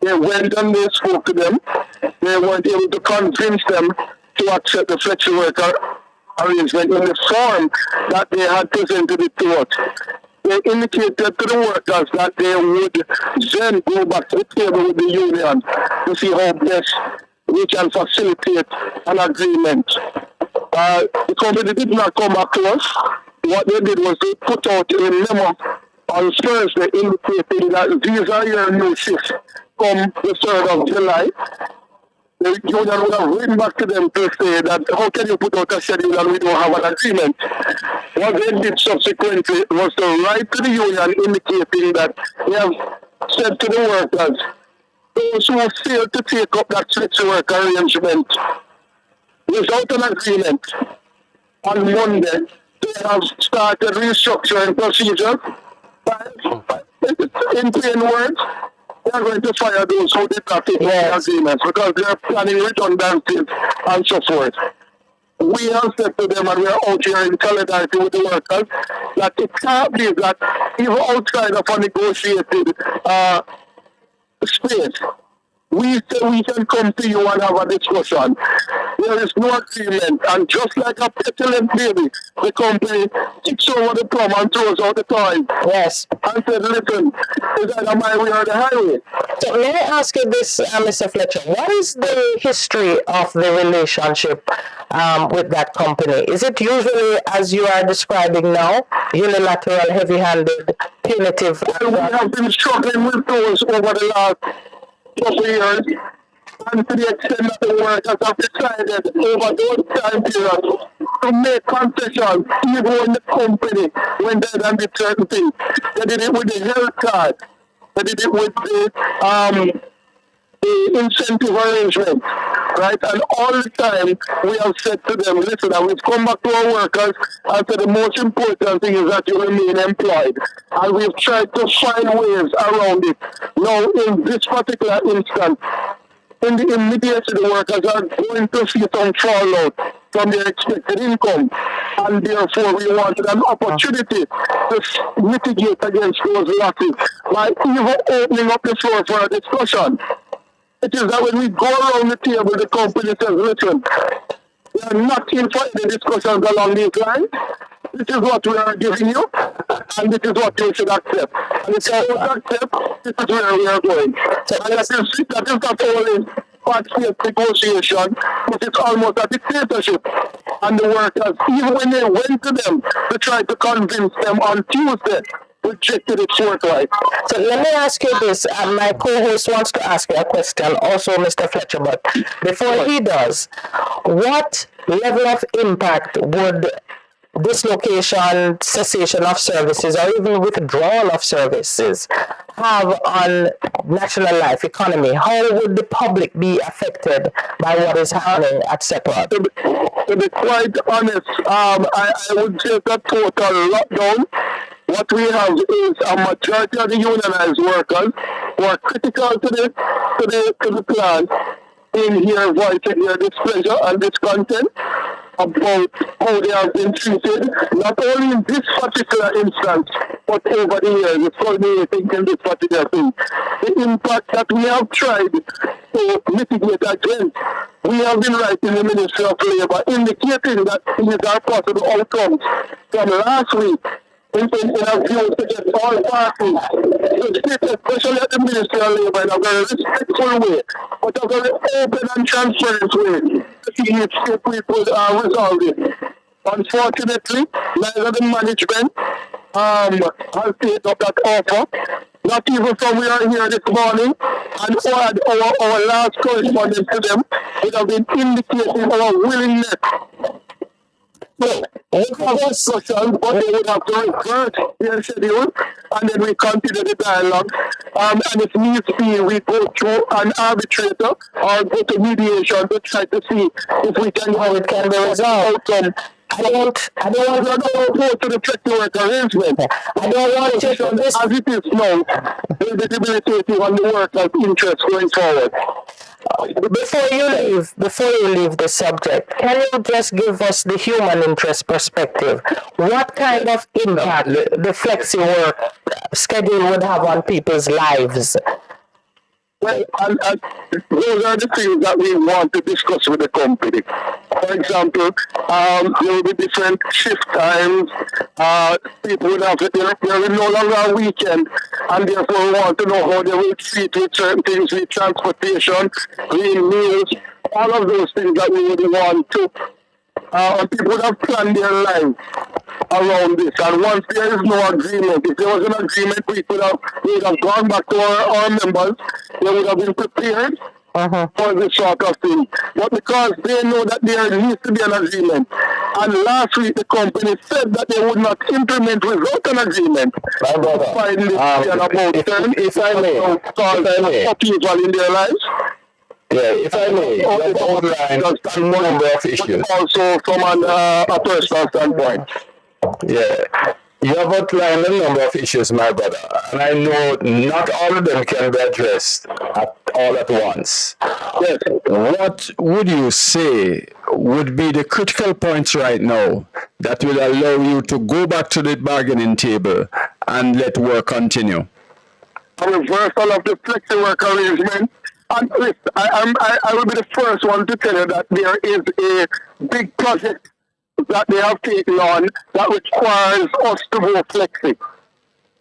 They went and they spoke to them. They weren't able to convince them to accept the flexi worker arrangement in the form that they had presented it to us. They indicated to the workers that they would then go back to the table with the union to see how best we can facilitate an agreement. The company did not come back to us. What they did was they put out a memo on Thursday indicating that these are your new shifts come the 3rd of July. The union would have written back to them to say that how can you put out a schedule and we don't have an agreement? What they did subsequently was to write to the union indicating that they have said to the workers, those who fail to take up that flexi work arrangement without an agreement on Monday, they have started restructuring procedures. In plain words, they are going to fire those who did not take the agreements because they are planning redundancies and so forth. We have said to them, and we are out here in solidarity with the workers, that it can't be that even outside of a negotiated space, we say we can come to you and have a discussion. There is no agreement, and just like a petulant baby, the company kicks over the plum and throws out the toy. Yes. And said, listen, is either my way or the highway. So may I ask you this, Mr. Fletcher, what is the history of the relationship with that company? Is it usually, as you are describing now, unilateral, heavy-handed, punitive? Well, we have been struggling with those over the last couple of years. and to the extent that the workers have decided over those time periods to make concessions, even when the company went ahead and did certain things. They did it with the health card. They did it with the incentive arrangement, right? And all the time we have said to them, listen, and we've come back to our workers and said the most important thing is that you remain employed. And we've tried to find ways around it. Now, in this particular instance, in the immediacy, the workers are going to see some fallout from their expected income, and therefore we wanted an opportunity to mitigate against those losses by even opening up the floor for a discussion. It is that when we go around the table, the company says, listen, we are not in for any discussions along these lines. This is what we are giving you, and this is what you should accept. And if you don't accept, this is where we are going. And that is not only part-state negotiation, but it's almost a dictatorship. And the workers, even when they went to them to try to convince them on Tuesday, rejected it forthright. So let me ask you this. My co-host wants to ask you a question, also Mr. Fletcher, but before he does, what level of impact would dislocation, cessation of services, or even withdrawal of services have on national life, economy? How would the public be affected by what is happening at SEPA? To be quite honest, I would say that total lockdown, what we have is a majority of the unionized workers who are critical to the plan in here voicing their displeasure and discontent about how they have been treated, not only in this particular instance, but over the years. It's culminating in this particular thing. The impact that we have tried to mitigate against, we have been writing the Ministry of Labour indicating that these are possible outcomes. From last week, in a view to get all parties to speak, especially at the Ministry of Labour, in a very respectful way, but a very open and transparent way, to see if we could resolve it. Unfortunately, neither the management has taken up that offer, not even from we are here this morning, and our last correspondence to them would have been indicating our willingness. So, we have discussions, but they would have to revert their schedule, and then we continue the dialogue. And if needs be, we go through an arbitrator or go to mediation to try to see if we can how it can be resolved. I don't want to go to the flexi work arrangement. I don't want to as it is now, will be debilitating on the workers' interest going forward. Before you leave the subject, can you just give us the human interest perspective? What kind of impact the flexi work schedule would have on people's lives? Well, those are the things that we want to discuss with the company. For example, there will be different shift times. People would have to, there will no longer a weekend, and therefore we want to know how they will treat with certain things, with transportation, with meals, all of those things that we would want to. People would have planned their lives around this, and once there is no agreement, if there was an agreement, we would have gone back to our members, they would have been prepared for this sort of thing. But because they know that there needs to be an agreement, and last week the company said that they would not implement without an agreement. Finally, if I may, upheaval in their lives. Yeah, if I may, you have outlined a number of issues. Also from a personal standpoint. Yeah, you have outlined a number of issues, my brother, and I know not all of them can be addressed all at once. Yes. What would you say would be the critical points right now that will allow you to go back to the bargaining table and let work continue? A reversal of the flexi work arrangement. And listen, I will be the first one to tell you that there is a big project that they have taken on that requires us to go flexi.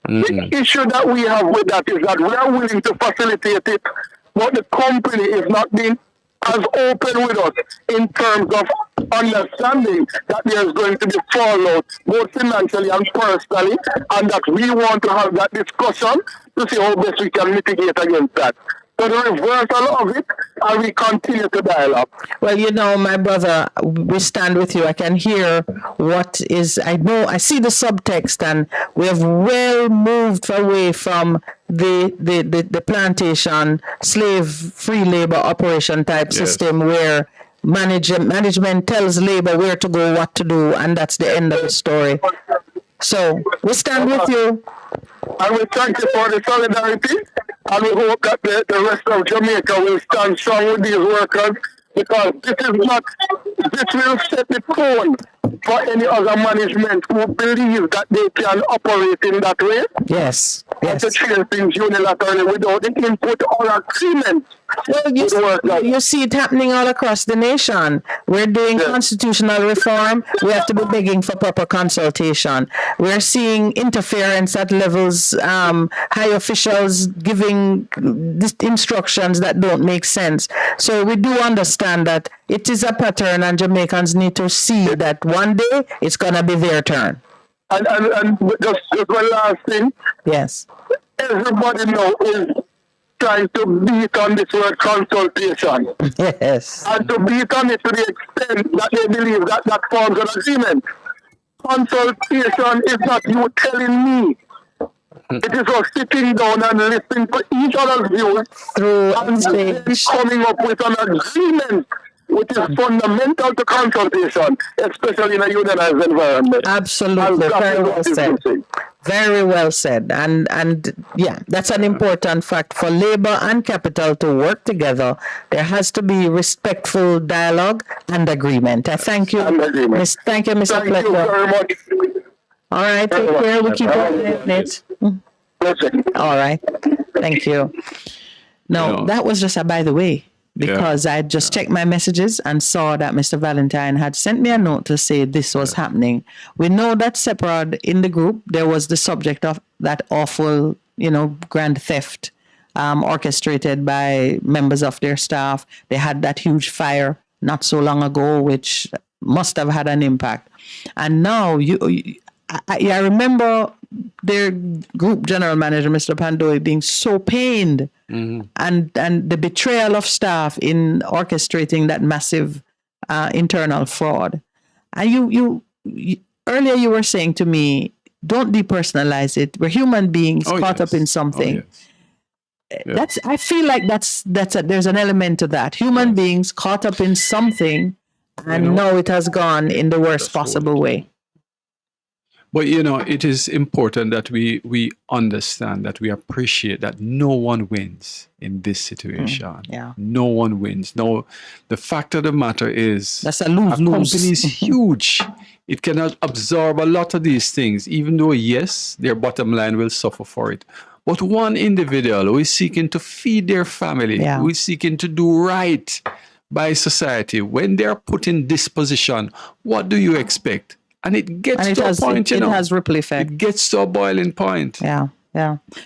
The issue that we have with that is that we are willing to facilitate it, but the company is not being as open with us in terms of understanding that there's going to be fallout, both financially and personally, and that we want to have that discussion to see how best we can mitigate against that. to the reversal of it, and we continue to dialogue. Well, you know, my brother, we stand with you. I can hear what is, I know, I see the subtext, and we have well moved away from the plantation, slave, free labor operation type system where management tells labor where to go, what to do, and that's the end of the story. So we stand with you. And we thank you for the solidarity, and we hope that the rest of Jamaica will stand strong with these workers, because this will set the tone for any other management who believe that they can operate in that way. Yes. And to change things unilaterally without the input or agreement. Well, you see it happening all across the nation. We're doing constitutional reform. We have to be begging for proper consultation. We're seeing interference at levels, high officials giving instructions that don't make sense. So we do understand that it is a pattern, and Jamaicans need to see that one day it's going to be their turn. And just one last thing. Yes. Everybody now is trying to beat on this word consultation. Yes. And to beat on it to the extent that they believe that forms an agreement. Consultation is not you telling me. It is us sitting down and listening to each other's views and then coming up with an agreement, which is fundamental to consultation, especially in a unionized environment. Absolutely. Very well said. Very well said. And yeah, that's an important fact. For labor and capital to work together, there has to be respectful dialogue and agreement. I thank you. Thank you, Mr. Fletcher. Thank you very much. All right, take care. We keep on it. All right. Thank you. No, that was just a by the way, because I just checked my messages and saw that Mr. Valentine had sent me a note to say this was happening. We know that separate in the group, there was the subject of that awful, grand theft orchestrated by members of their staff. They had that huge fire not so long ago, which must have had an impact. And now I remember their group general manager, Mr. Pandoy, being so pained and the betrayal of staff in orchestrating that massive internal fraud. And you earlier you were saying to me, don't depersonalize it. We're human beings caught up in something. I feel like there's an element to that. Human beings caught up in something, and now it has gone in the worst possible way. But, it is important that we understand, that we appreciate that no one wins in this situation. No one wins. No, the fact of the matter is that's a lose-lose. A company is huge. It cannot absorb a lot of these things, even though, yes, their bottom line will suffer for it. But one individual who is seeking to feed their family, who is seeking to do right by society, when they're put in this position, what do you expect? And it gets to a point, it has ripple effect. It gets to a boiling point. Yeah.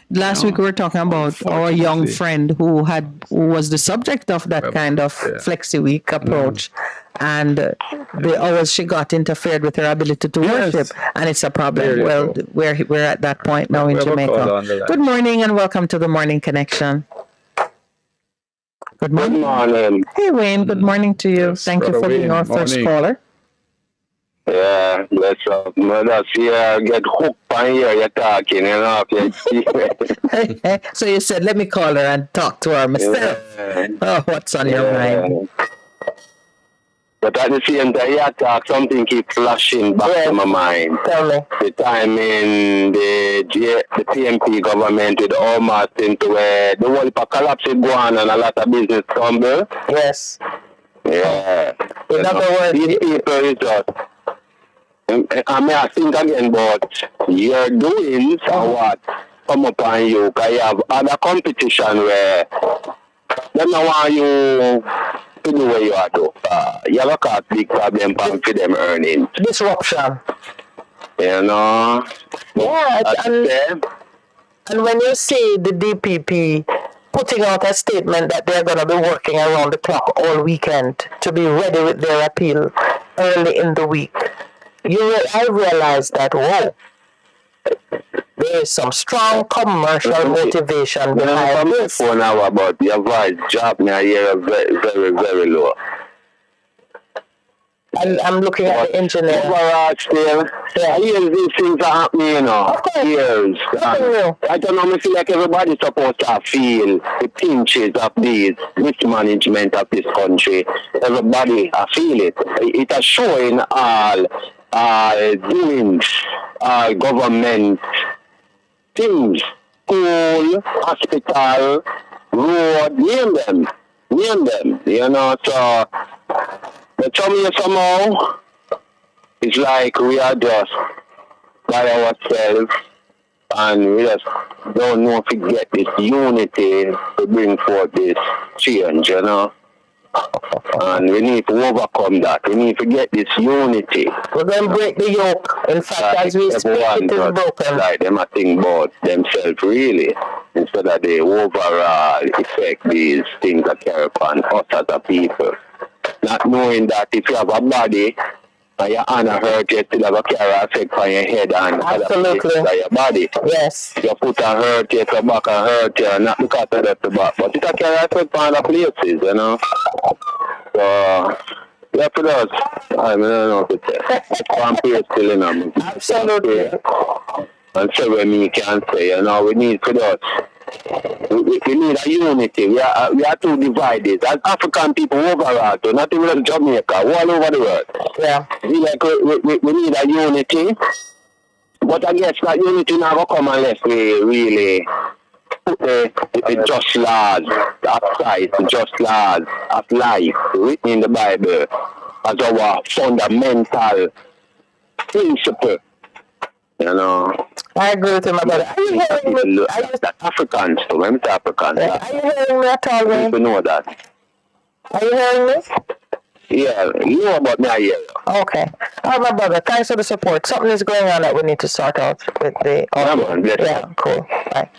Last week we were talking about our young friend who was the subject of that kind of flexi week approach, and the hours she got interfered with her ability to worship, and it's a problem. Well, we're at that point now in Jamaica. Good morning and welcome to the Morning Connection. Good morning. Good morning. Hey Wayne, good morning to you. Thank you for being our first caller. Yeah, let's see, get hooked on here, you're talking, So you said, let me call her and talk to her myself. Oh, what's on your mind? But at the same time, you talk, something keeps flashing back to my mind. Tell me. The time in the PMP government with almost into where the whole collapse is going and a lot of business crumble. Yes. Yeah. In other words, these people is just, I may think again about your doings or what come upon you, because you have other competition where they don't want you to do what you are doing. You have a cause big problem for them earning. Disruption. Yeah, and when you see the DPP putting out a statement that they're going to be working around the clock all weekend to be ready with their appeal early in the week, I realized that, whoa, there is some strong commercial motivation behind this. For now, but your voice drop me here very, very, very low. I'm looking at the engineer. Overall, still, years these things are happening, you know. Of course. Years. I don't know, I feel like everybody's supposed to feel the pinches of these mismanagement of this country. Everybody, I feel it. It is showing all doings, all government things, school, hospital, road, name them, you know, so. But somehow, it's like we are just by ourselves and we just don't know if we get this unity to bring forth this change, you know. And we need to overcome that. We need to get this unity. We're going to break the yoke. In fact, like as we speak, it is broken. Like them a think about themselves really, instead of the overall effect these things that carry upon us as a people. Not knowing that if you have a body and your hand hurt, you still have a carry effect on your head and other places of your body. Yes. Your foot hurt you, your back hurt you, not because of that back, but it carry effect on other places, you know. So, yeah, for us, I mean, I don't know what to say. Compare still in them. Absolutely. And so when me can say, you know, we need for us. We need a unity. We are too divided. As African people overall, so not even Jamaica, all over the world. Yeah. We need a unity. But I guess that unity never come unless we really put the just laws of Christ, the just laws of life written in the Bible as our fundamental principle. You know. I agree with him about it. Are you hearing me? That Africans, so when it's Africans. Are you hearing me at all, man? You know that. Are you hearing me? Yeah, you know about me, I hear you. Okay. All right, my brother, thanks for the support. Something is going on that we need to sort out with the... Yeah, man, yeah, cool. Bye.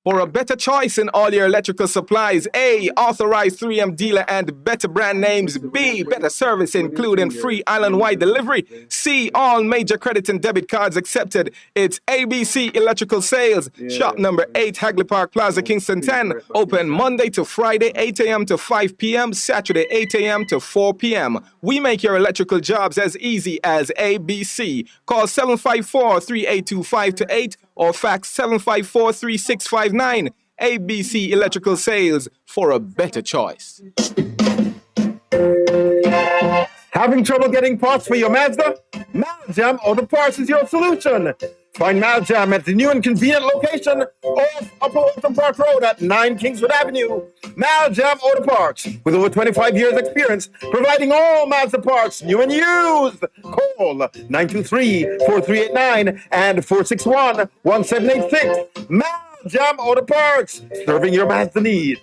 For a better choice in all your electrical supplies, A, authorized 3M dealer and better brand names. B, better service including free island-wide delivery. C, all major credit and debit cards accepted. It's ABC Electrical Sales. Shop number 8, Hagley Park Plaza, Kingston 10. Open Monday to Friday, 8 a.m. to 5 p.m., Saturday, 8 a.m. to 4 p.m. We make your electrical jobs as easy as ABC. Call 754-382-528 or fax 754-3659. ABC Electrical Sales, for a better choice. Having trouble getting parts for your Mazda? Maljam Auto Parts is your solution. Find Maljam at the new and convenient location off Upper Walton Park Road at 9 Kingswood Avenue. Maljam Auto Parts, with over 25 years experience, providing all Mazda parts, new and used. Call 923-4389 and 461-1786. Maljam Auto Parts, serving your Mazda needs.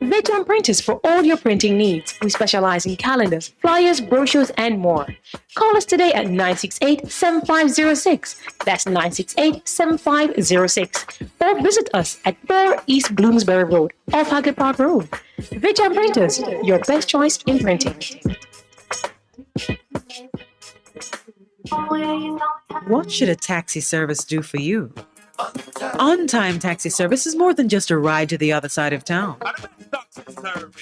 Veteran Printers for all your printing needs. We specialize in calendars, flyers, brochures, and more. Call us today at 968-7506. That's 968-7506. Or visit us at 4 East Bloomsbury Road, off Hagley Park Road. Veteran Printers, your best choice in printing. What should a taxi service do for you? On-time taxi service is more than just a ride to the other side of town.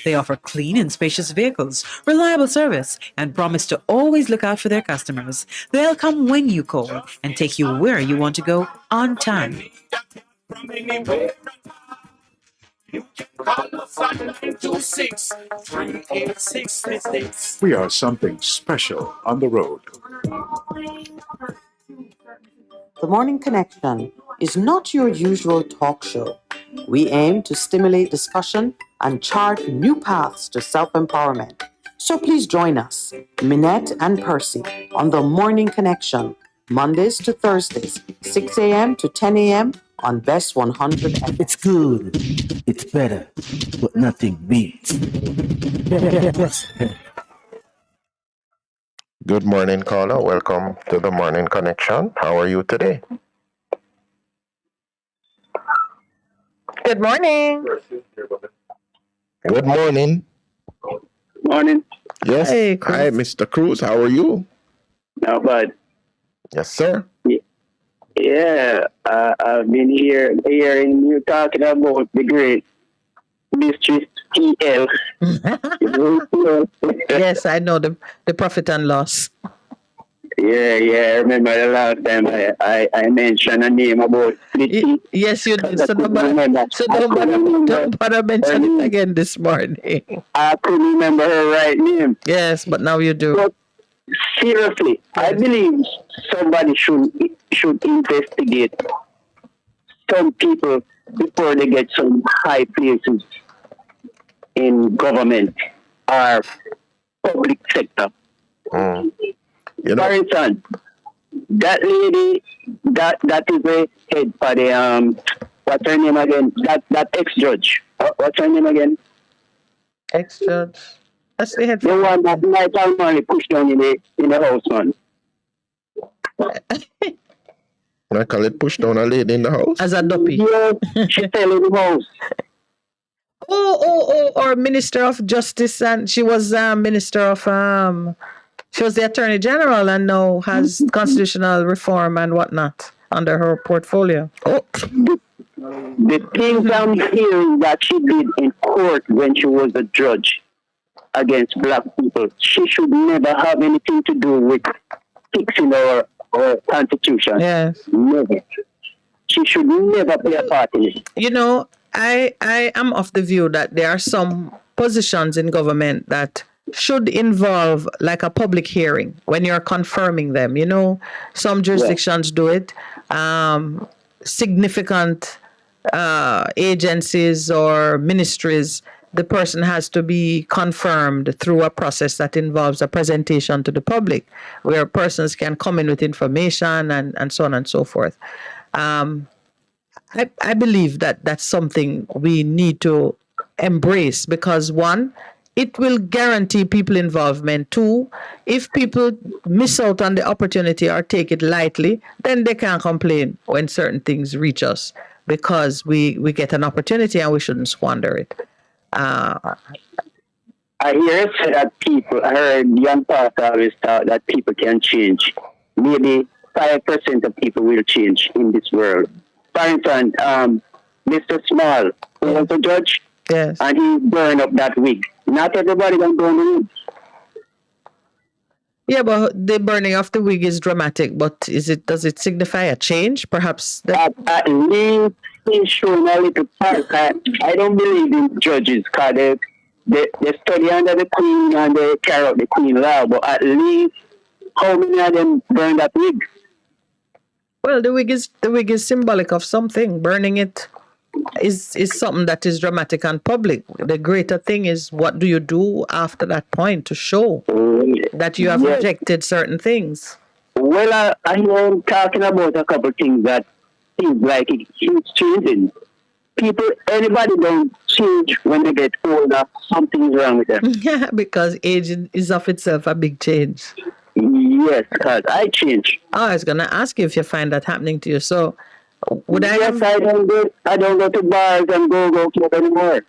They offer clean and spacious vehicles, reliable service, and promise to always look out for their customers. They'll come when you call and take you where you want to go on time. You can call us on 926-386-56. We are something special on the road. The Morning Connection is not your usual talk show. We aim to stimulate discussion and chart new paths to self-empowerment. So please join us, Minette and Percy, on The Morning Connection, Mondays to Thursdays, 6 a.m. to 10 a.m. on Best 100 FM. It's good, it's better, but nothing beats. Good morning, caller. Welcome to the Morning Connection. How are you today? Good morning. Good morning. Morning. Yes. Hey, Cruz. Hi, Mr. Cruz. How are you? Not bad. Yes, sir. Yeah, I've been hearing you talking about the great Mistress TL. Yes, I know the profit and loss. Yeah, I remember the last time I mentioned a name about it. Yes, you did. So don't bother mention it again this morning. I couldn't remember her right name. Yes, but now you do. But seriously, I believe somebody should investigate some people before they get some high places in government or public sector. You know, for instance, that lady that is the head for the what's her name again? That ex-judge. What's her name again? Ex-judge. That's the head. The one that Mike Almani pushed down in the house, man. I call it push down a lady in the house. As a duppy. Yeah, she fell in the house. Or Minister of Justice, and she was Minister of she was the Attorney General and now has constitutional reform and whatnot under her portfolio. The things I'm hearing that she did in court when she was a judge against black people, she should never have anything to do with fixing our constitution. Yes. Never. She should never play a part in it. You know, I am of the view that there are some positions in government that should involve like a public hearing when you're confirming them. You know, some jurisdictions do it. Significant agencies or ministries, the person has to be confirmed through a process that involves a presentation to the public, where persons can come in with information and so on and so forth. I believe that that's something we need to embrace because one, it will guarantee people involvement. Two, if people miss out on the opportunity or take it lightly, then they can't complain when certain things reach us because we get an opportunity and we shouldn't squander it. I hear it say that people, I heard young pastor always thought that people can change. Maybe 5% of people will change in this world. For instance, Mr. Small, who was a judge, and he burned up that wig. Not everybody can burn the wig. Yeah, but the burning of the wig is dramatic. But does it signify a change? Perhaps at least he's showing a little part. I don't believe in judges because they study under the Queen and they carry out the Queen law. But at least how many of them burn that wig? Well, the wig is symbolic of something. Burning it is something that is dramatic and public. The greater thing is what do you do after that point to show that you have rejected certain things. Well, I hear him talking about a couple of things that seems like it's changing. Anybody don't change when they get older. Something is wrong with them. Yeah, because age is of itself a big change. Yes, because I change. Oh, I was gonna ask you if you find that happening to you. So, would I? Yes, I don't go to bars and go club anymore.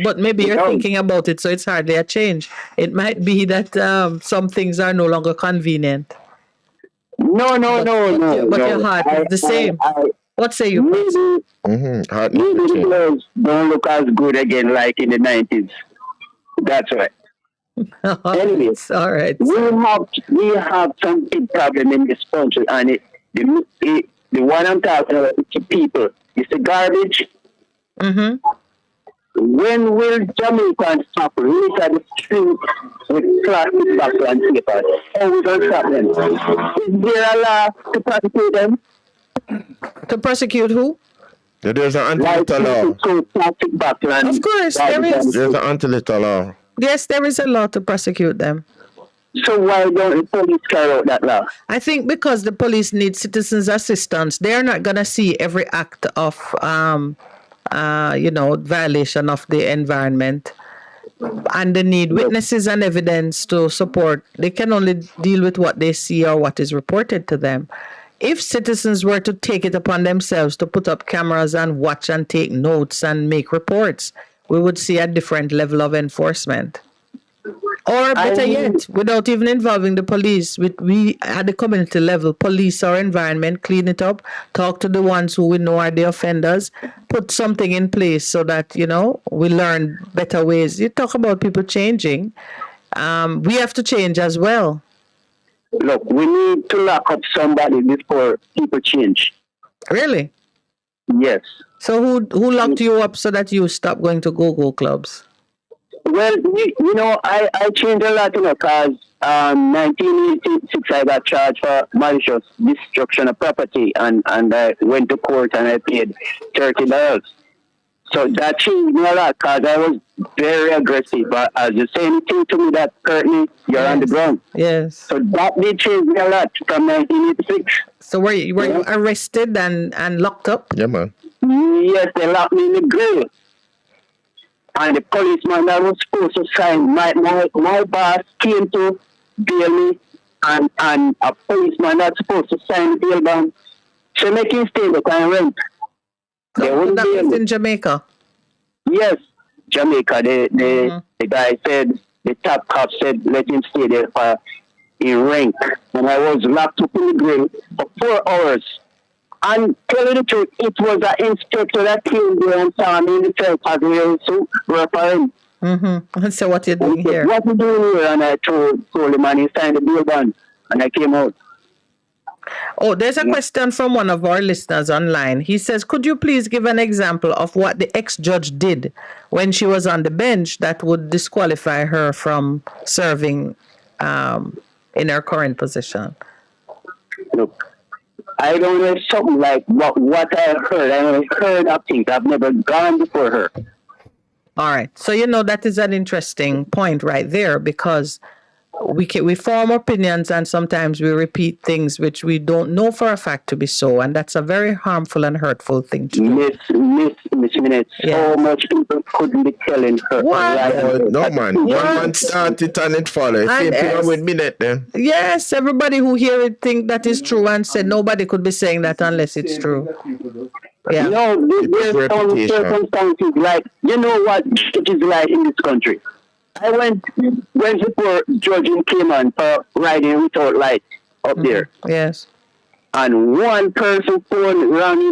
But maybe you're thinking about it, so it's hardly a change. It might be that some things are no longer convenient. No. But your heart is the same. What say you? Maybe the clothes don't look as good again like in the 90s. That's right. Anyways, all right. We have some big problem in this country, and the one I'm talking about is the people. It's the garbage. Mm-hmm. When will Jamaicans stop release at the street with plastic bags and papers? How we gonna stop them? Is there a law to prosecute them? To prosecute who? There's an anti-litter law. Of course, there is. There's an anti-litter law. Yes, there is a law to prosecute them. So why don't the police carry out that law? I think because the police need citizens' assistance. They're not gonna see every act of violation of the environment, and they need witnesses and evidence to support. They can only deal with what they see or what is reported to them. if citizens were to take it upon themselves to put up cameras and watch and take notes and make reports, we would see a different level of enforcement. Or better yet, without even involving the police, we at the community level, police our environment, clean it up, talk to the ones who we know are the offenders, put something in place so that, we learn better ways. You talk about people changing. We have to change as well. Look, we need to lock up somebody before people change. Really? Yes. So who locked you up so that you stop going to go-go clubs? Well, I changed a lot, because 1986 I got charged for malicious destruction of property, and I went to court and I paid $30. So that changed me a lot because I was very aggressive. But as you say anything to me that hurt me, you're on the ground. Yes. So that did change me a lot from 1986. So were you arrested and locked up? Yeah, man. Yes, they locked me in the grill. And the policeman that was supposed to sign, my boss came to bail me, and a policeman that's supposed to sign the bail bond, so make him stay the kind of rent. So that was in Jamaica? Yes, Jamaica. The guy said, the top cop said, let him stay there for in rank. And I was locked up in the grill for 4 hours. And tell you the truth, it was an inspector that came there and saw me in the cell pavilion to work for him. Mm-hmm. So what you doing here? What you doing here? And I told him, and he signed the bail bond, and I came out. Oh, there's a question from one of our listeners online. He says, could you please give an example of what the ex-judge did when she was on the bench that would disqualify her from serving in her current position? Look, I don't know something like what I heard. I only heard of things. I've never gone before her. All right. So, that is an interesting point right there, because we form opinions and sometimes we repeat things which we don't know for a fact to be so, and that's a very harmful and hurtful thing to do. Miss Minute, so much people couldn't be telling her. What? No, man. One man started and it followed. Same thing with Minute then. Yes, everybody who hear it think that is true and said nobody could be saying that unless it's true. Yeah. No, there's some circumstances like, you know what it is like in this country. I went before Judge came on for riding without light up there. Yes. And one person phone around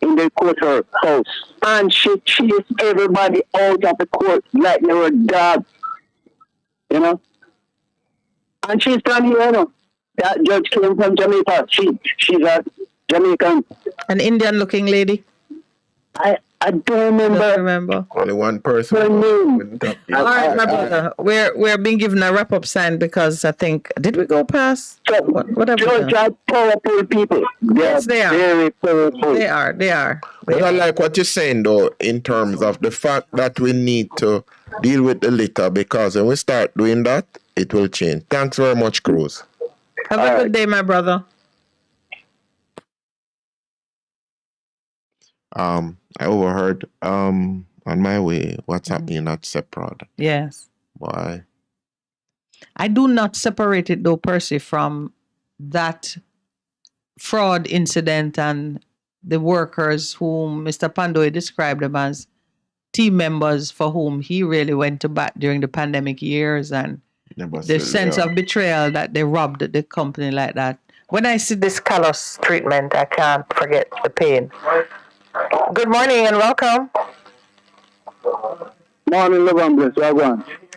in the courthouse, and she chased everybody out of the court like they were dogs. And she's from here, That judge came from Jamaica. She's a Jamaican. An Indian-looking lady. I don't remember. Only one person. All right, my brother. We're being given a wrap-up sign because I think, did we go past? What have we done? Judge are powerful people. Yes, they are. Very powerful. They are. But I like what you're saying, though, in terms of the fact that we need to deal with the litter, because when we start doing that, it will change. Thanks very much, Cruz. Have a good day, my brother. I overheard on my way what's happening at Seprod. Yes. Why? I do not separate it, though, Percy, from that fraud incident and the workers whom Mr. Pandoy described them as team members for whom he really went to bat during the pandemic years, and the sense of betrayal that they robbed the company like that. When I see this callous treatment, I can't forget the pain. Good morning and welcome. Morning, November.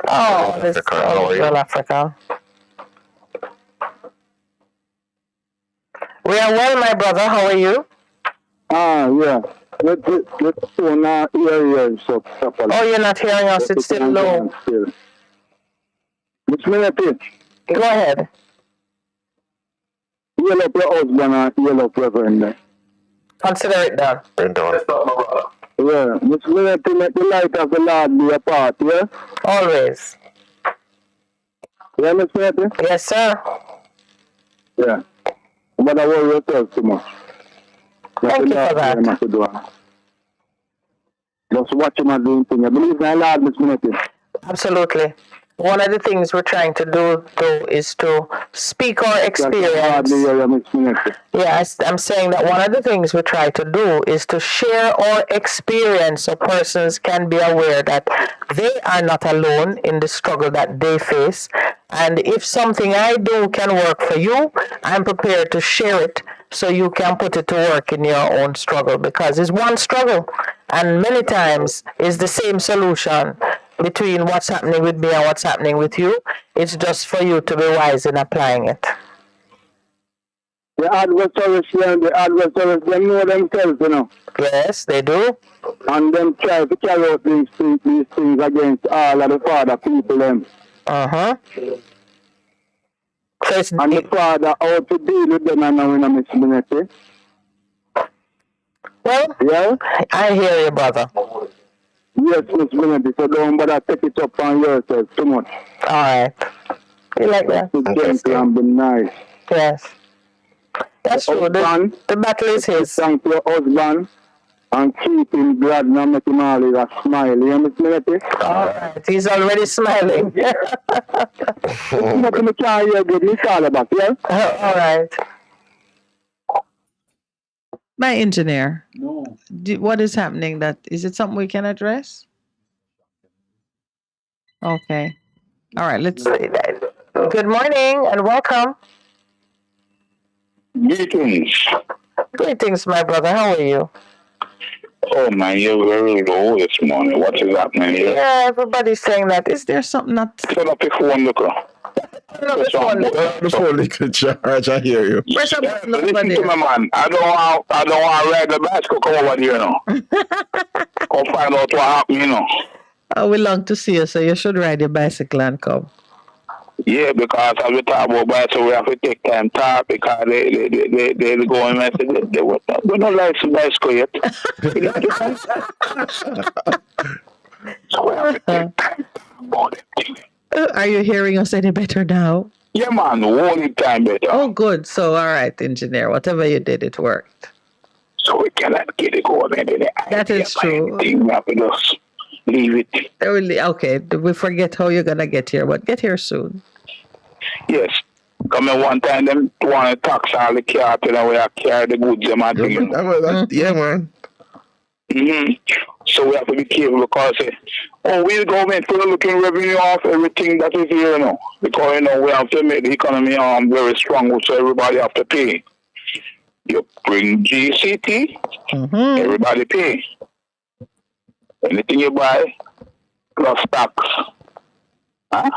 Oh, this is well, Africa. We are well, my brother. How are you? Yeah. Let's phone here. Oh, you're not hearing us. It's still low. Which minute? Go ahead. Yell up your husband and yell up Reverend. Consider it done. Yeah. Which minute to make the light of the Lord be a part, yeah? Always. You understand me? Yes, sir. Yeah. But I worry yourself too much. Thank you for that. Just watch him and doing things. I believe in the Lord, Miss Minute. Absolutely. One of the things we're trying to do, though, is to speak our experience. I'm saying that one of the things we try to do is to share our experience so persons can be aware that they are not alone in the struggle that they face. And if something I do can work for you, I'm prepared to share it so you can put it to work in your own struggle, because it's one struggle and many times it's the same solution between what's happening with me and what's happening with you. It's just for you to be wise in applying it. The adversaries, them know themselves, you know. Yes, they do. And them try to carry out these things against all of the father people, them. Uh-huh. And the father, how to deal with them and now in a miscommunity. Well, yeah? I hear you, brother. Yes, Miss Minity, so don't bother take it up on yourself too much. Alright. You like that? Be gentle and be nice. Yes. That's true. The battle is his. Thank your husband and keep him glad now, make him always a smile. You Miss Minity? Alright, he's already smiling. Nothing can hear good, me call about, yeah? Alright. My engineer. No. What is happening? Is it something we can address? Okay. All right, let's say that. Good morning and welcome. Greetings. Greetings, my brother. How are you? Oh man, you're very low this morning. What is happening here? Yeah, everybody's saying that. Is there something not... Turn up your phone, look. The phone little charge, I hear you. Listen to me, man. I don't want to ride the bicycle come over here, you know. Come find out what happened, you know. We long to see you, so you should ride your bicycle and come. Yeah, because as we talk about bicycle, we have to take time to talk because they go and mess it. We don't like some bicycle yet. So we have to take time about it. Are you hearing us any better now? Yeah, man, the whole time better. Oh, good. So, all right, engineer, whatever you did, it worked. So we cannot get it going. That is true. We have to just leave it. Okay, we forget how you're going to get here, but get here soon. Yes. Come in one time, them want to tax all the car to the way I carry the goods, them and thing. Yeah, man. Mm-hmm. So we have to be careful because we the government for looking revenue off everything that is here, you know. Because, you know, we have to make the economy very strong, so everybody have to pay. You bring GCT, everybody pay. Anything you buy, plus tax. Huh?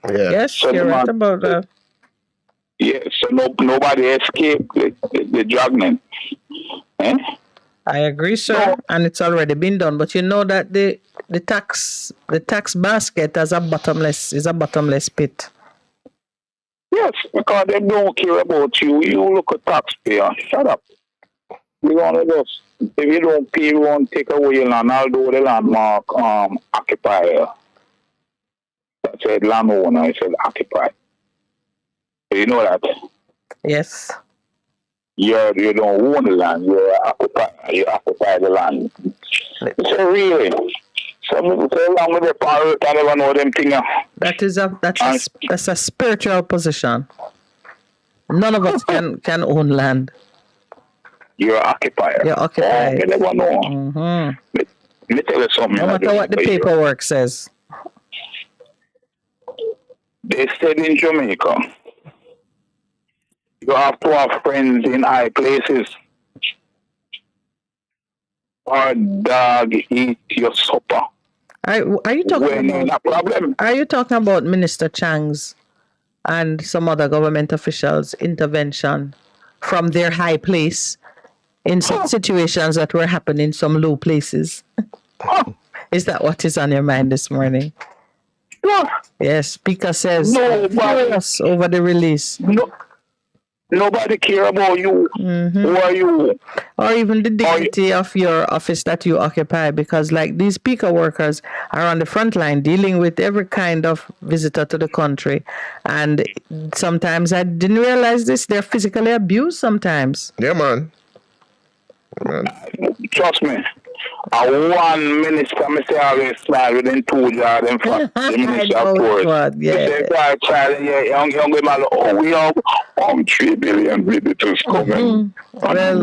Yeah. Yes, so you're right about that. Yeah, so nobody escape the dragnet. Eh? I agree, sir, and it's already been done. But you know that the tax basket is a bottomless pit. Yes, because they don't care about you. You look a taxpayer. Shut up. We want to just, if you don't pay, we won't take away your land. Although the landmark occupier. That said landowner, it said occupy. You know that? Yes. You don't own the land, you occupy the land. So really, some people say along with the pirate, I never know them things. That's a spiritual position. None of us can own land. You're an occupier. You're occupied. You never know. Mm-hmm. Let me tell you something. No matter what the paperwork says. They said in Jamaica, you have to have friends in high places. Or dog eat your supper. Are you talking about Minister Chang's and some other government officials' intervention from their high place in some situations that were happening in some low places? Is that what is on your mind this morning? Yes, Speaker says furious over the release. Nobody care about you. Who are you? Or even the dignity of your office that you occupy, because like these speaker workers are on the front line dealing with every kind of visitor to the country. And sometimes I didn't realize this, they're physically abused sometimes. Yeah, man. Trust me. one minister, I say always smile within 2 yards. In fact, the minister of course. Yeah. They say, "Right, child, yeah, young man, oh, we have 3 billion visitors coming. And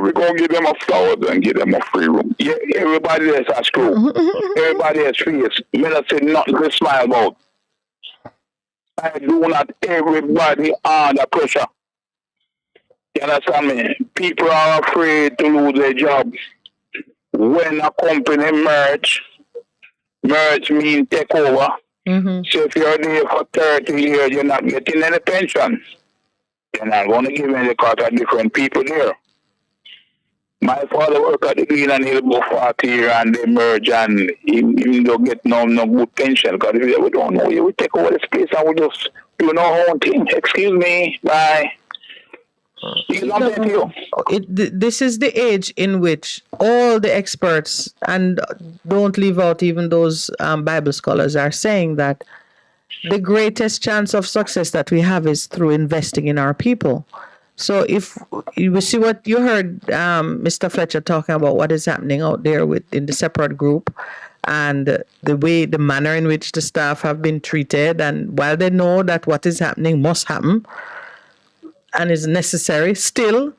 we're going to give them a flowers and give them a free room." Yeah, everybody else has screw. Everybody else face. Me not say nothing to smile about. I do not everybody under pressure. You understand me? People are afraid to lose their job. When a company merge means take over. So if you're there for 30 years, you're not getting any pension. You're not going to give any because of different people there. My father worked at the Green and Hill about 40 years and they merge and he don't get no good pension because we don't know you. We take over this place and we just do our own thing. Excuse me, bye. This is the age in which all the experts, and don't leave out even those Bible scholars, are saying that the greatest chance of success that we have is through investing in our people. So if you see what you heard Mr. Fletcher talking about what is happening out there in the separate group and the manner in which the staff have been treated, and while they know that what is happening must happen and is necessary, still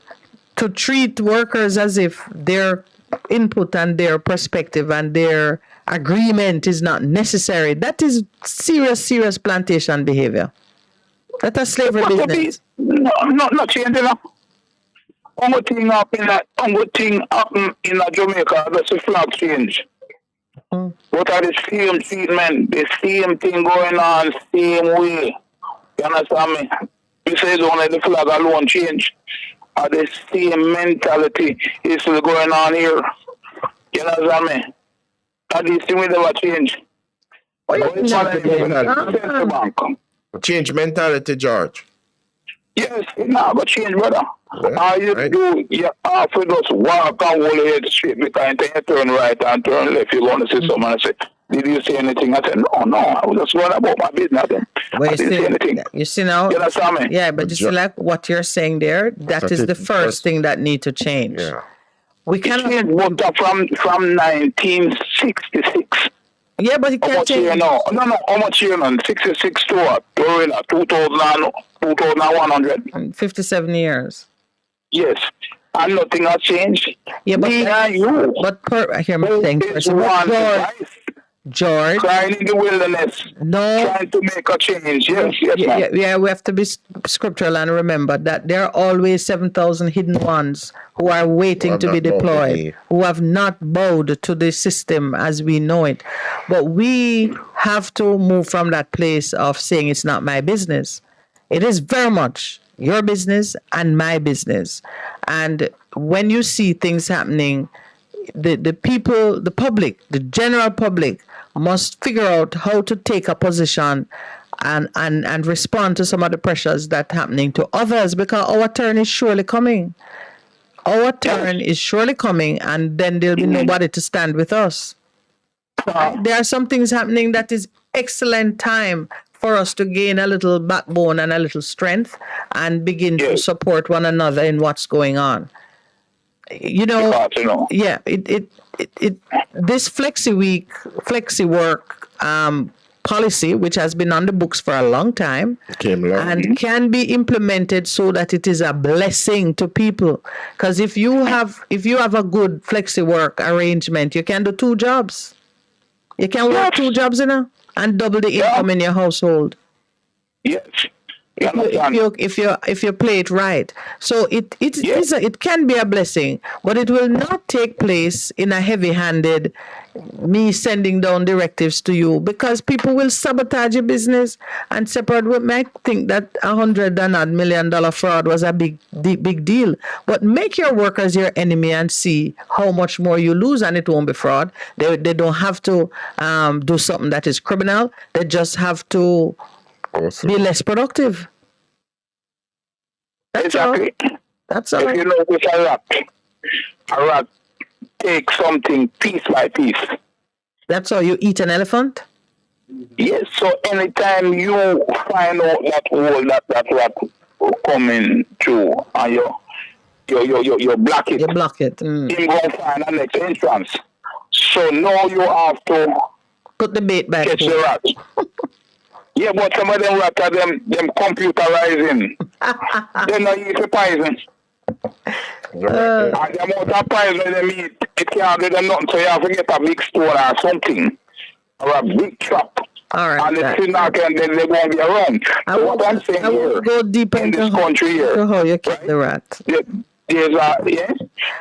to treat workers as if their input and their perspective and their agreement is not necessary, that is serious plantation behavior. That is slavery business. Not changing up. Only thing happen in Jamaica, that's a flag change. What are the same treatment, the same thing going on, same way. You understand me? You say don't let the flag alone change. The same mentality is still going on here. You understand me? And this thing will never change. Change mentality, George. Yes, it's not going to change, brother. All you do, you have to just walk and hold your head straight because you turn right and turn left. You're going to say something and say, "Did you say anything?" I said, no, I was just going about my business. I didn't say anything. You see now? You understand me? Yeah, but you see like what you're saying there, that is the first thing that need to change. Yeah. We cannot from 1966. Yeah, but it can't change. No, how much here now? 66 to what? 2,100. 57 years. Yes. And nothing has changed. Yeah, but hear me saying first. George. Crying in the wilderness. No. Trying to make a change. Yes, ma'am. Yeah, we have to be scriptural and remember that there are always 7,000 hidden ones who are waiting to be deployed, who have not bowed to the system as we know it. But we have to move from that place of saying it's not my business. It is very much your business and my business. And when you see things happening, the people, the public, the general public must figure out how to take a position and respond to some of the pressures that are happening to others, because our turn is surely coming. Our turn is surely coming, and then there'll be nobody to stand with us. There are some things happening that is excellent time for us to gain a little backbone and a little strength and begin to support one another in what's going on. Yeah, this flexi work policy, which has been on the books for a long time, and can be implemented so that it is a blessing to people. Because if you have a good flexi work arrangement, you can do 2 jobs. You can work 2 jobs, and double the income in your household. Yes. If you play it right, so it can be a blessing, but it will not take place in a heavy-handed me sending down directives to you, because people will sabotage your business and separate. We might think that $100 million fraud was a big deal, but make your workers your enemy and see how much more you lose, and it won't be fraud. They don't have to do something that is criminal. They just have to be less productive. That's exactly. All. That's all. If you know with a rat take something piece by piece. That's how you eat an elephant? Yes, so anytime you find out that hole that rat coming through, and you block it. You block it. Him go find the next entrance. So now you have to put the bait back. Catch the rat. Yeah, but some of them rat are them computerizing. They're not eat poison. And the amount of poison they eat, it can't do them nothing. So you have to get a big stone or something. Or a big trap. All right. And the sinner can then they won't be around. So what I'm saying here, go deeper in this country here, how you kill the rat. There's a, yeah?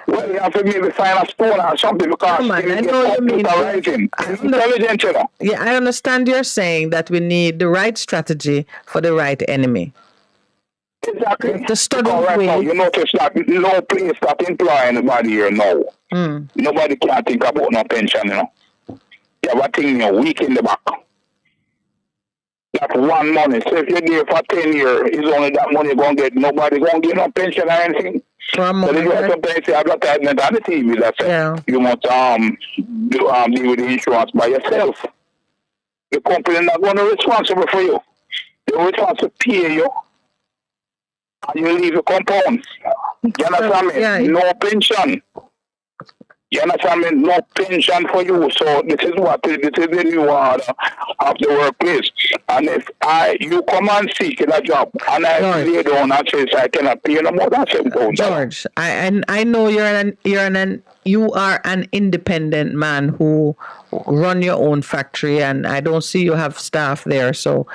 Well, you have to maybe find a stone or something because I know what you mean. Intelligent, you know. Yeah, I understand you're saying that we need the right strategy for the right enemy. Exactly. To study right now, you notice that no place that employ anybody here now. Nobody can think about no pension, you know. You have a thing you're weak in the back. That one money. So if you're there for 10 years, it's only that money you're going to get. Nobody going to get no pension or anything. So you have sometimes say advertisement on the TV that says you must deal with the insurance by yourself. The company is not going to be responsible for you. They're responsible to pay you and you leave the compound. You understand me? Yeah. No pension. You understand me? No pension for you. So this is the new order of the workplace. And if you come and seek a job and I lay down and say I cannot pay no more than $7,000. George, I know you are an independent man who run your own factory, and I don't see you have staff there. So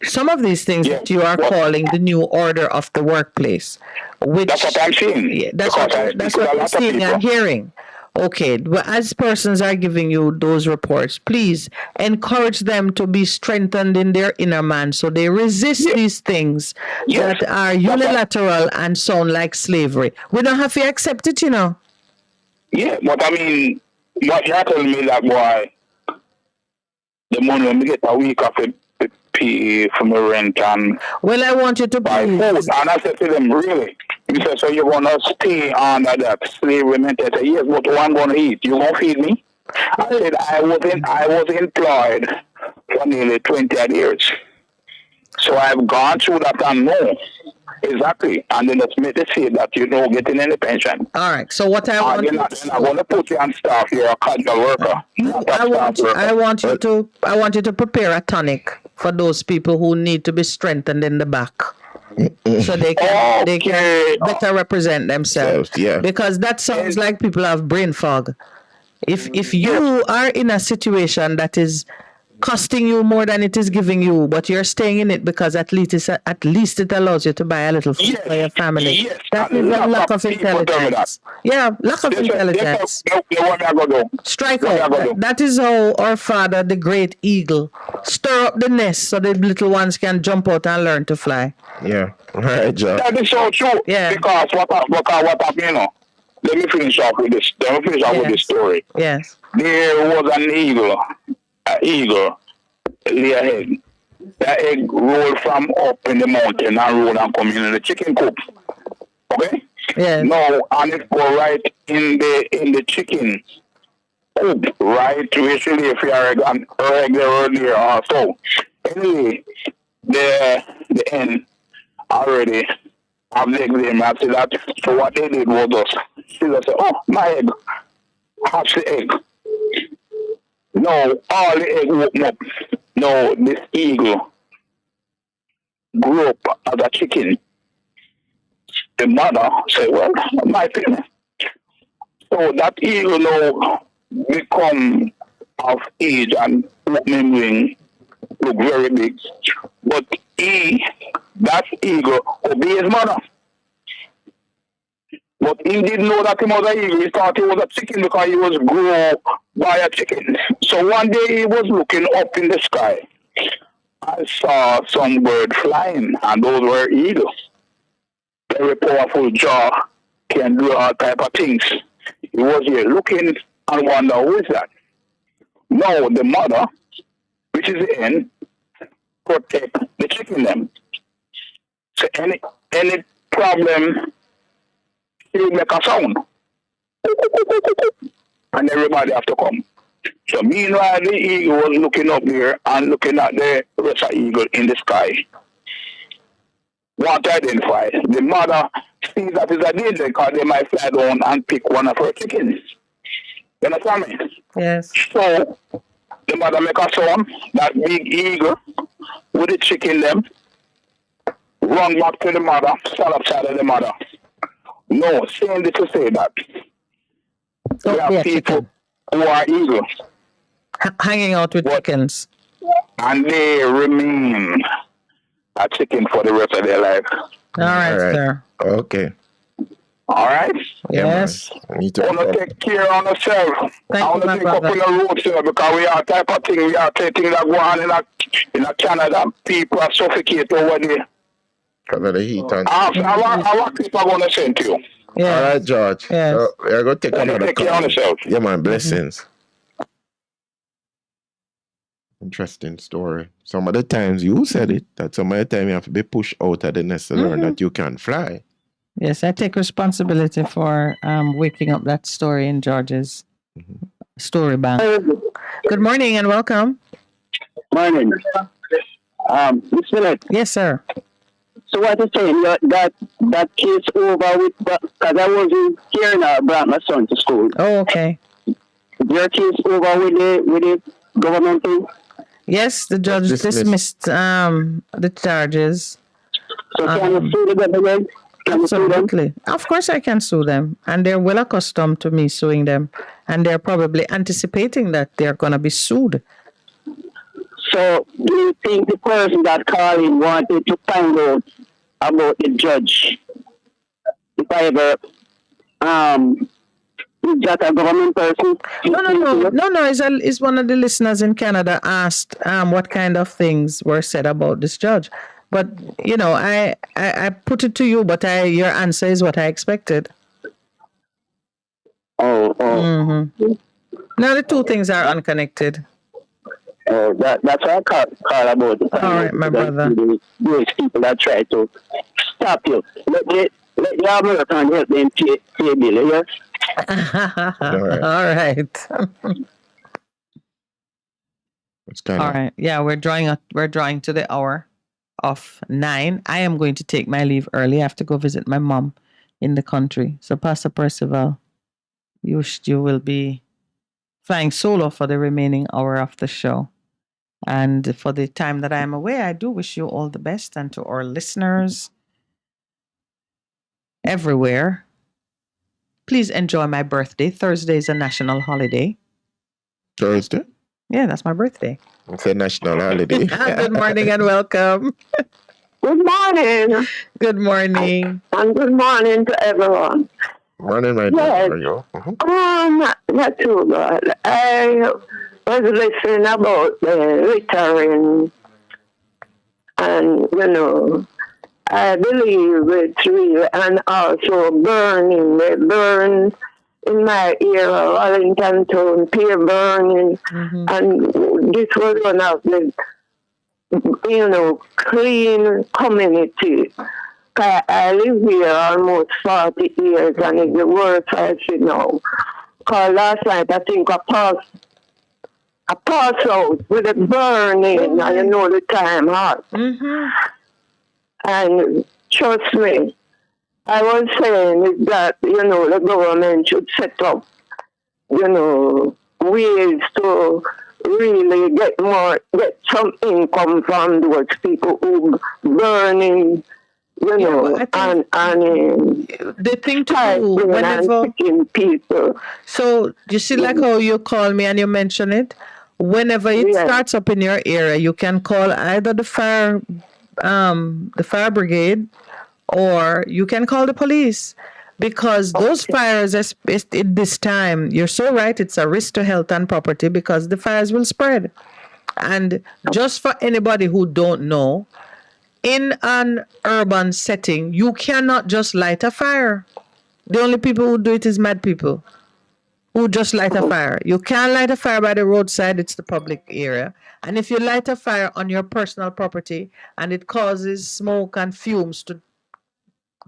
some of these things that you are calling the new order of the workplace, which that's what I'm saying. That's what you're seeing and hearing. Okay, well, as persons are giving you those reports, please encourage them to be strengthened in their inner man so they resist these things that are unilateral and sound like slavery. We don't have to accept it, you know. Yeah, but I mean, what you're telling me that, boy, the money when we get a week of it, pay for my rent and well, I want you to buy food. And I said to them, really? He said, so you want to stay under that slavery mentality? I said, yes, but what I'm going to eat? You going to feed me? I said, I was employed for nearly 20 years. So I've gone through that and know exactly. And then it's made to say that you don't get any pension. All right. So what I want I'm going to put you on staff. You're a casual worker. I want you to prepare a tonic for those people who need to be strengthened in the back. So they can better represent themselves. Yeah. Because that sounds like people have brain fog. If you are in a situation that is costing you more than it is giving you, but you're staying in it because at least it allows you to buy a little food for your family. That is a lack of intelligence. Yeah, lack of intelligence. Strike out. That is how our father, the great eagle, stir up the nest so the little ones can jump out and learn to fly. Yeah, right, John. That is so true. Yeah. Because what happened, you know, let me finish off with this. With this story. Yes. There was an eagle lay an egg. The egg rolled from up in the mountain and rolled and come in the chicken coop. Okay? Yeah. No, and it go right in the chicken coop, right? We should leave your egg and her egg there earlier also. Anyway, the hen already have the egg there. I said that. So what they did was just, she just said, oh, my egg. Hatch the egg. No, all the egg open up. No, this eagle grew up as a chicken. The mother said, well, my thing. So that eagle now become of age and opening wing, look very big. But that eagle obey his mother. But he didn't know that he was an eagle. He thought he was a chicken because he was grown by a chicken. So one day he was looking up in the sky. I saw some bird flying, and those were eagles. Very powerful jaw, can do all type of things. He was here looking and wonder, who is that? No, the mother, which is the hen, protect the chicken them. So any problem, he will make a sound. And everybody have to come. So meanwhile, the eagle was looking up there and looking at the rest of the eagle in the sky. want to identify. The mother sees that is a danger because they might fly down and pick one of her chickens. You understand me? Yes. So the mother make a sound, that big eagle with the chicken them, run back to the mother, stand upside of the mother. No, saying this to say that there are people who are eagle. Hanging out with chickens. And they remain a chicken for the rest of their life. All right, sir. Okay. All right? Yes. I need I want to take care of ourselves. I want to take up in the road, sir, because we are type of thing, we are taking that go on in Canada. People are suffocate over there. Because of the heat. And Our clip I'm going to send to you. Yeah. All right, George. Yes. So we're going to take another Take care of call. yourself. Yeah, man. Blessings. Interesting story. Some of the times you said it, that some of the time you have to be pushed out of the nest to learn that you can fly. Yes, I take responsibility for waking up that story in George's story bank. Good morning and welcome. Morning. Miss Philip. Yes, sir. So what you saying? That case over with, because I wasn't here now. I brought my son to school. Oh, okay. Your case over with the government thing? Yes, the judge dismissed the charges. So can you sue them again? Absolutely. Of course I can sue them. And they're well accustomed to me suing them. And they're probably anticipating that they're going to be sued. So do you think the person that called in wanted to find out about the judge? If I ever, is that a government person? No. It's one of the listeners in Canada asked what kind of things were said about this judge. But, you know, I put it to you, but your answer is what I expected. Mm-hmm. Now, the two things are unconnected. That's what I call about it. All right, my brother. Those people that try to stop you. Let the American help them pay bill, yes? All right. All right. Yeah, we're drawing to the hour of 9. I am going to take my leave early. I have to go visit my mom in the country. So, Pastor Percival, you will be flying solo for the remaining hour of the show. And for the time that I am away, I do wish you all the best, and to our listeners everywhere, please enjoy my birthday. Thursday is a national holiday. Thursday? Yeah, that's my birthday. It's a national holiday. Good morning and welcome. Good morning. Good morning. And good morning to everyone. Morning, my dear. Yes. How are you? Not too good. I was listening about the littering, and, you know, I believe it's real, and also burning. They burn in my area, Wellington Town, peer burning, and this was one of the, you know, clean community. I live here almost 40 years, and it's the worst I see now. Because last night I think I passed out with it burning, and you know the time hot. And trust me, I was saying is that, you know, the government should set up, you know, ways to really get some income from those people who burning, you know, and the thing to do whenever people. So you see, like how you call me and you mention it, whenever it starts up in your area, you can call either the fire brigade, or you can call the police, because those fires, at this time, you're so right, it's a risk to health and property because the fires will spread. And just for anybody who don't know, in an urban setting, you cannot just light a fire. The only people who do it is mad people who just light a fire. You can't light a fire by the roadside, it's the public area. And if you light a fire on your personal property and it causes smoke and fumes to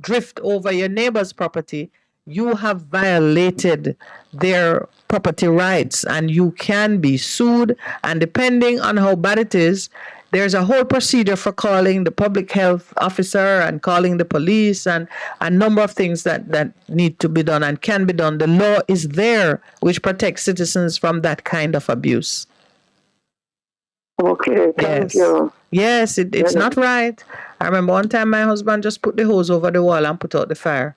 drift over your neighbor's property, you have violated their property rights and you can be sued. And depending on how bad it is, there's a whole procedure for calling the public health officer and calling the police and a number of things that need to be done and can be done. The law is there which protects citizens from that kind of abuse. Okay, thank you. Yes, it's not right. I remember one time my husband just put the hose over the wall and put out the fire.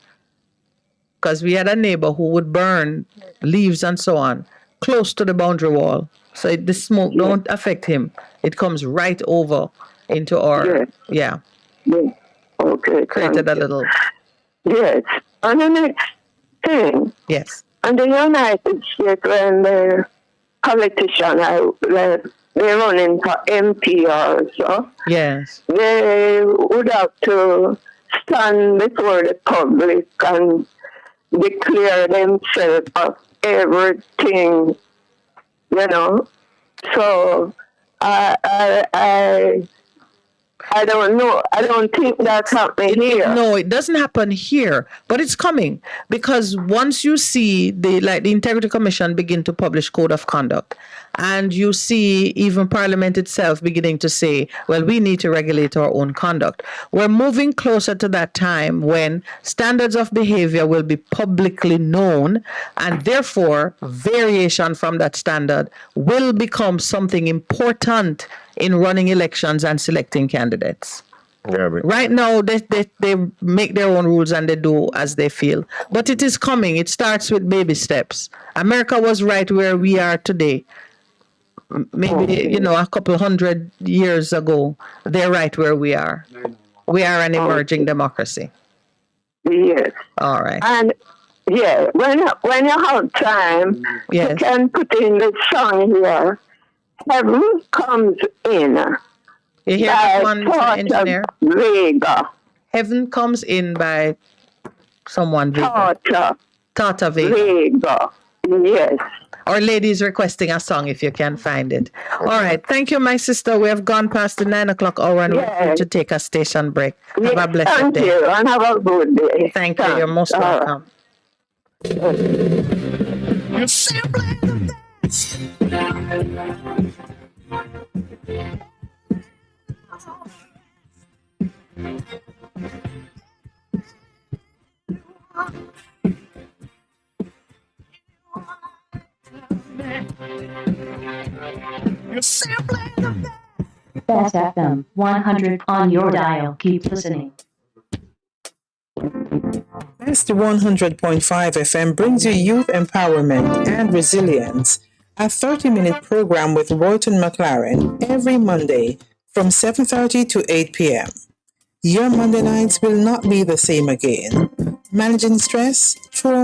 Because we had a neighbor who would burn leaves and so on close to the boundary wall. So the smoke don't affect him. It comes right over into our, Yeah. Okay, created a little. Yes. And the next thing. Yes. And the United States, when the politician, they're running for MP also. Yes. They would have to stand before the public and declare themselves of everything, you know. So I don't know. I don't think that's happening here. No, it doesn't happen here, but it's coming because once you see the Integrity Commission begin to publish code of conduct, and you see even Parliament itself beginning to say, well, we need to regulate our own conduct. We're moving closer to that time when standards of behavior will be publicly known, and therefore variation from that standard will become something important in running elections and selecting candidates. Yeah, but right now, they make their own rules and they do as they feel. But it is coming. It starts with baby steps. America was right where we are today. Maybe, a couple hundred years ago, they're right where we are. We are an emerging democracy. Yes. All right. And when you have time, you can put in the song here. Heaven comes in. You hear that one, Mr. Engineer? Vega. Heaven comes in by someone Vega. Tata Vega. Vega. Yes. Our ladies requesting a song if you can find it. All right. Thank you, my sister. We have gone past the 9 o'clock hour and we're going to take a station break. Have a blessed Thank day. you and have a good day. Thank you. You're most welcome. You're simply the best. You're simply the best. Best FM 100 on your dial. Keep listening. Best 100.5 FM brings you youth empowerment and resilience. A 30-minute program with Royton McLaren every Monday from 7:30 to 8 p.m. Your Monday nights will not be the same again. Managing stress, trauma,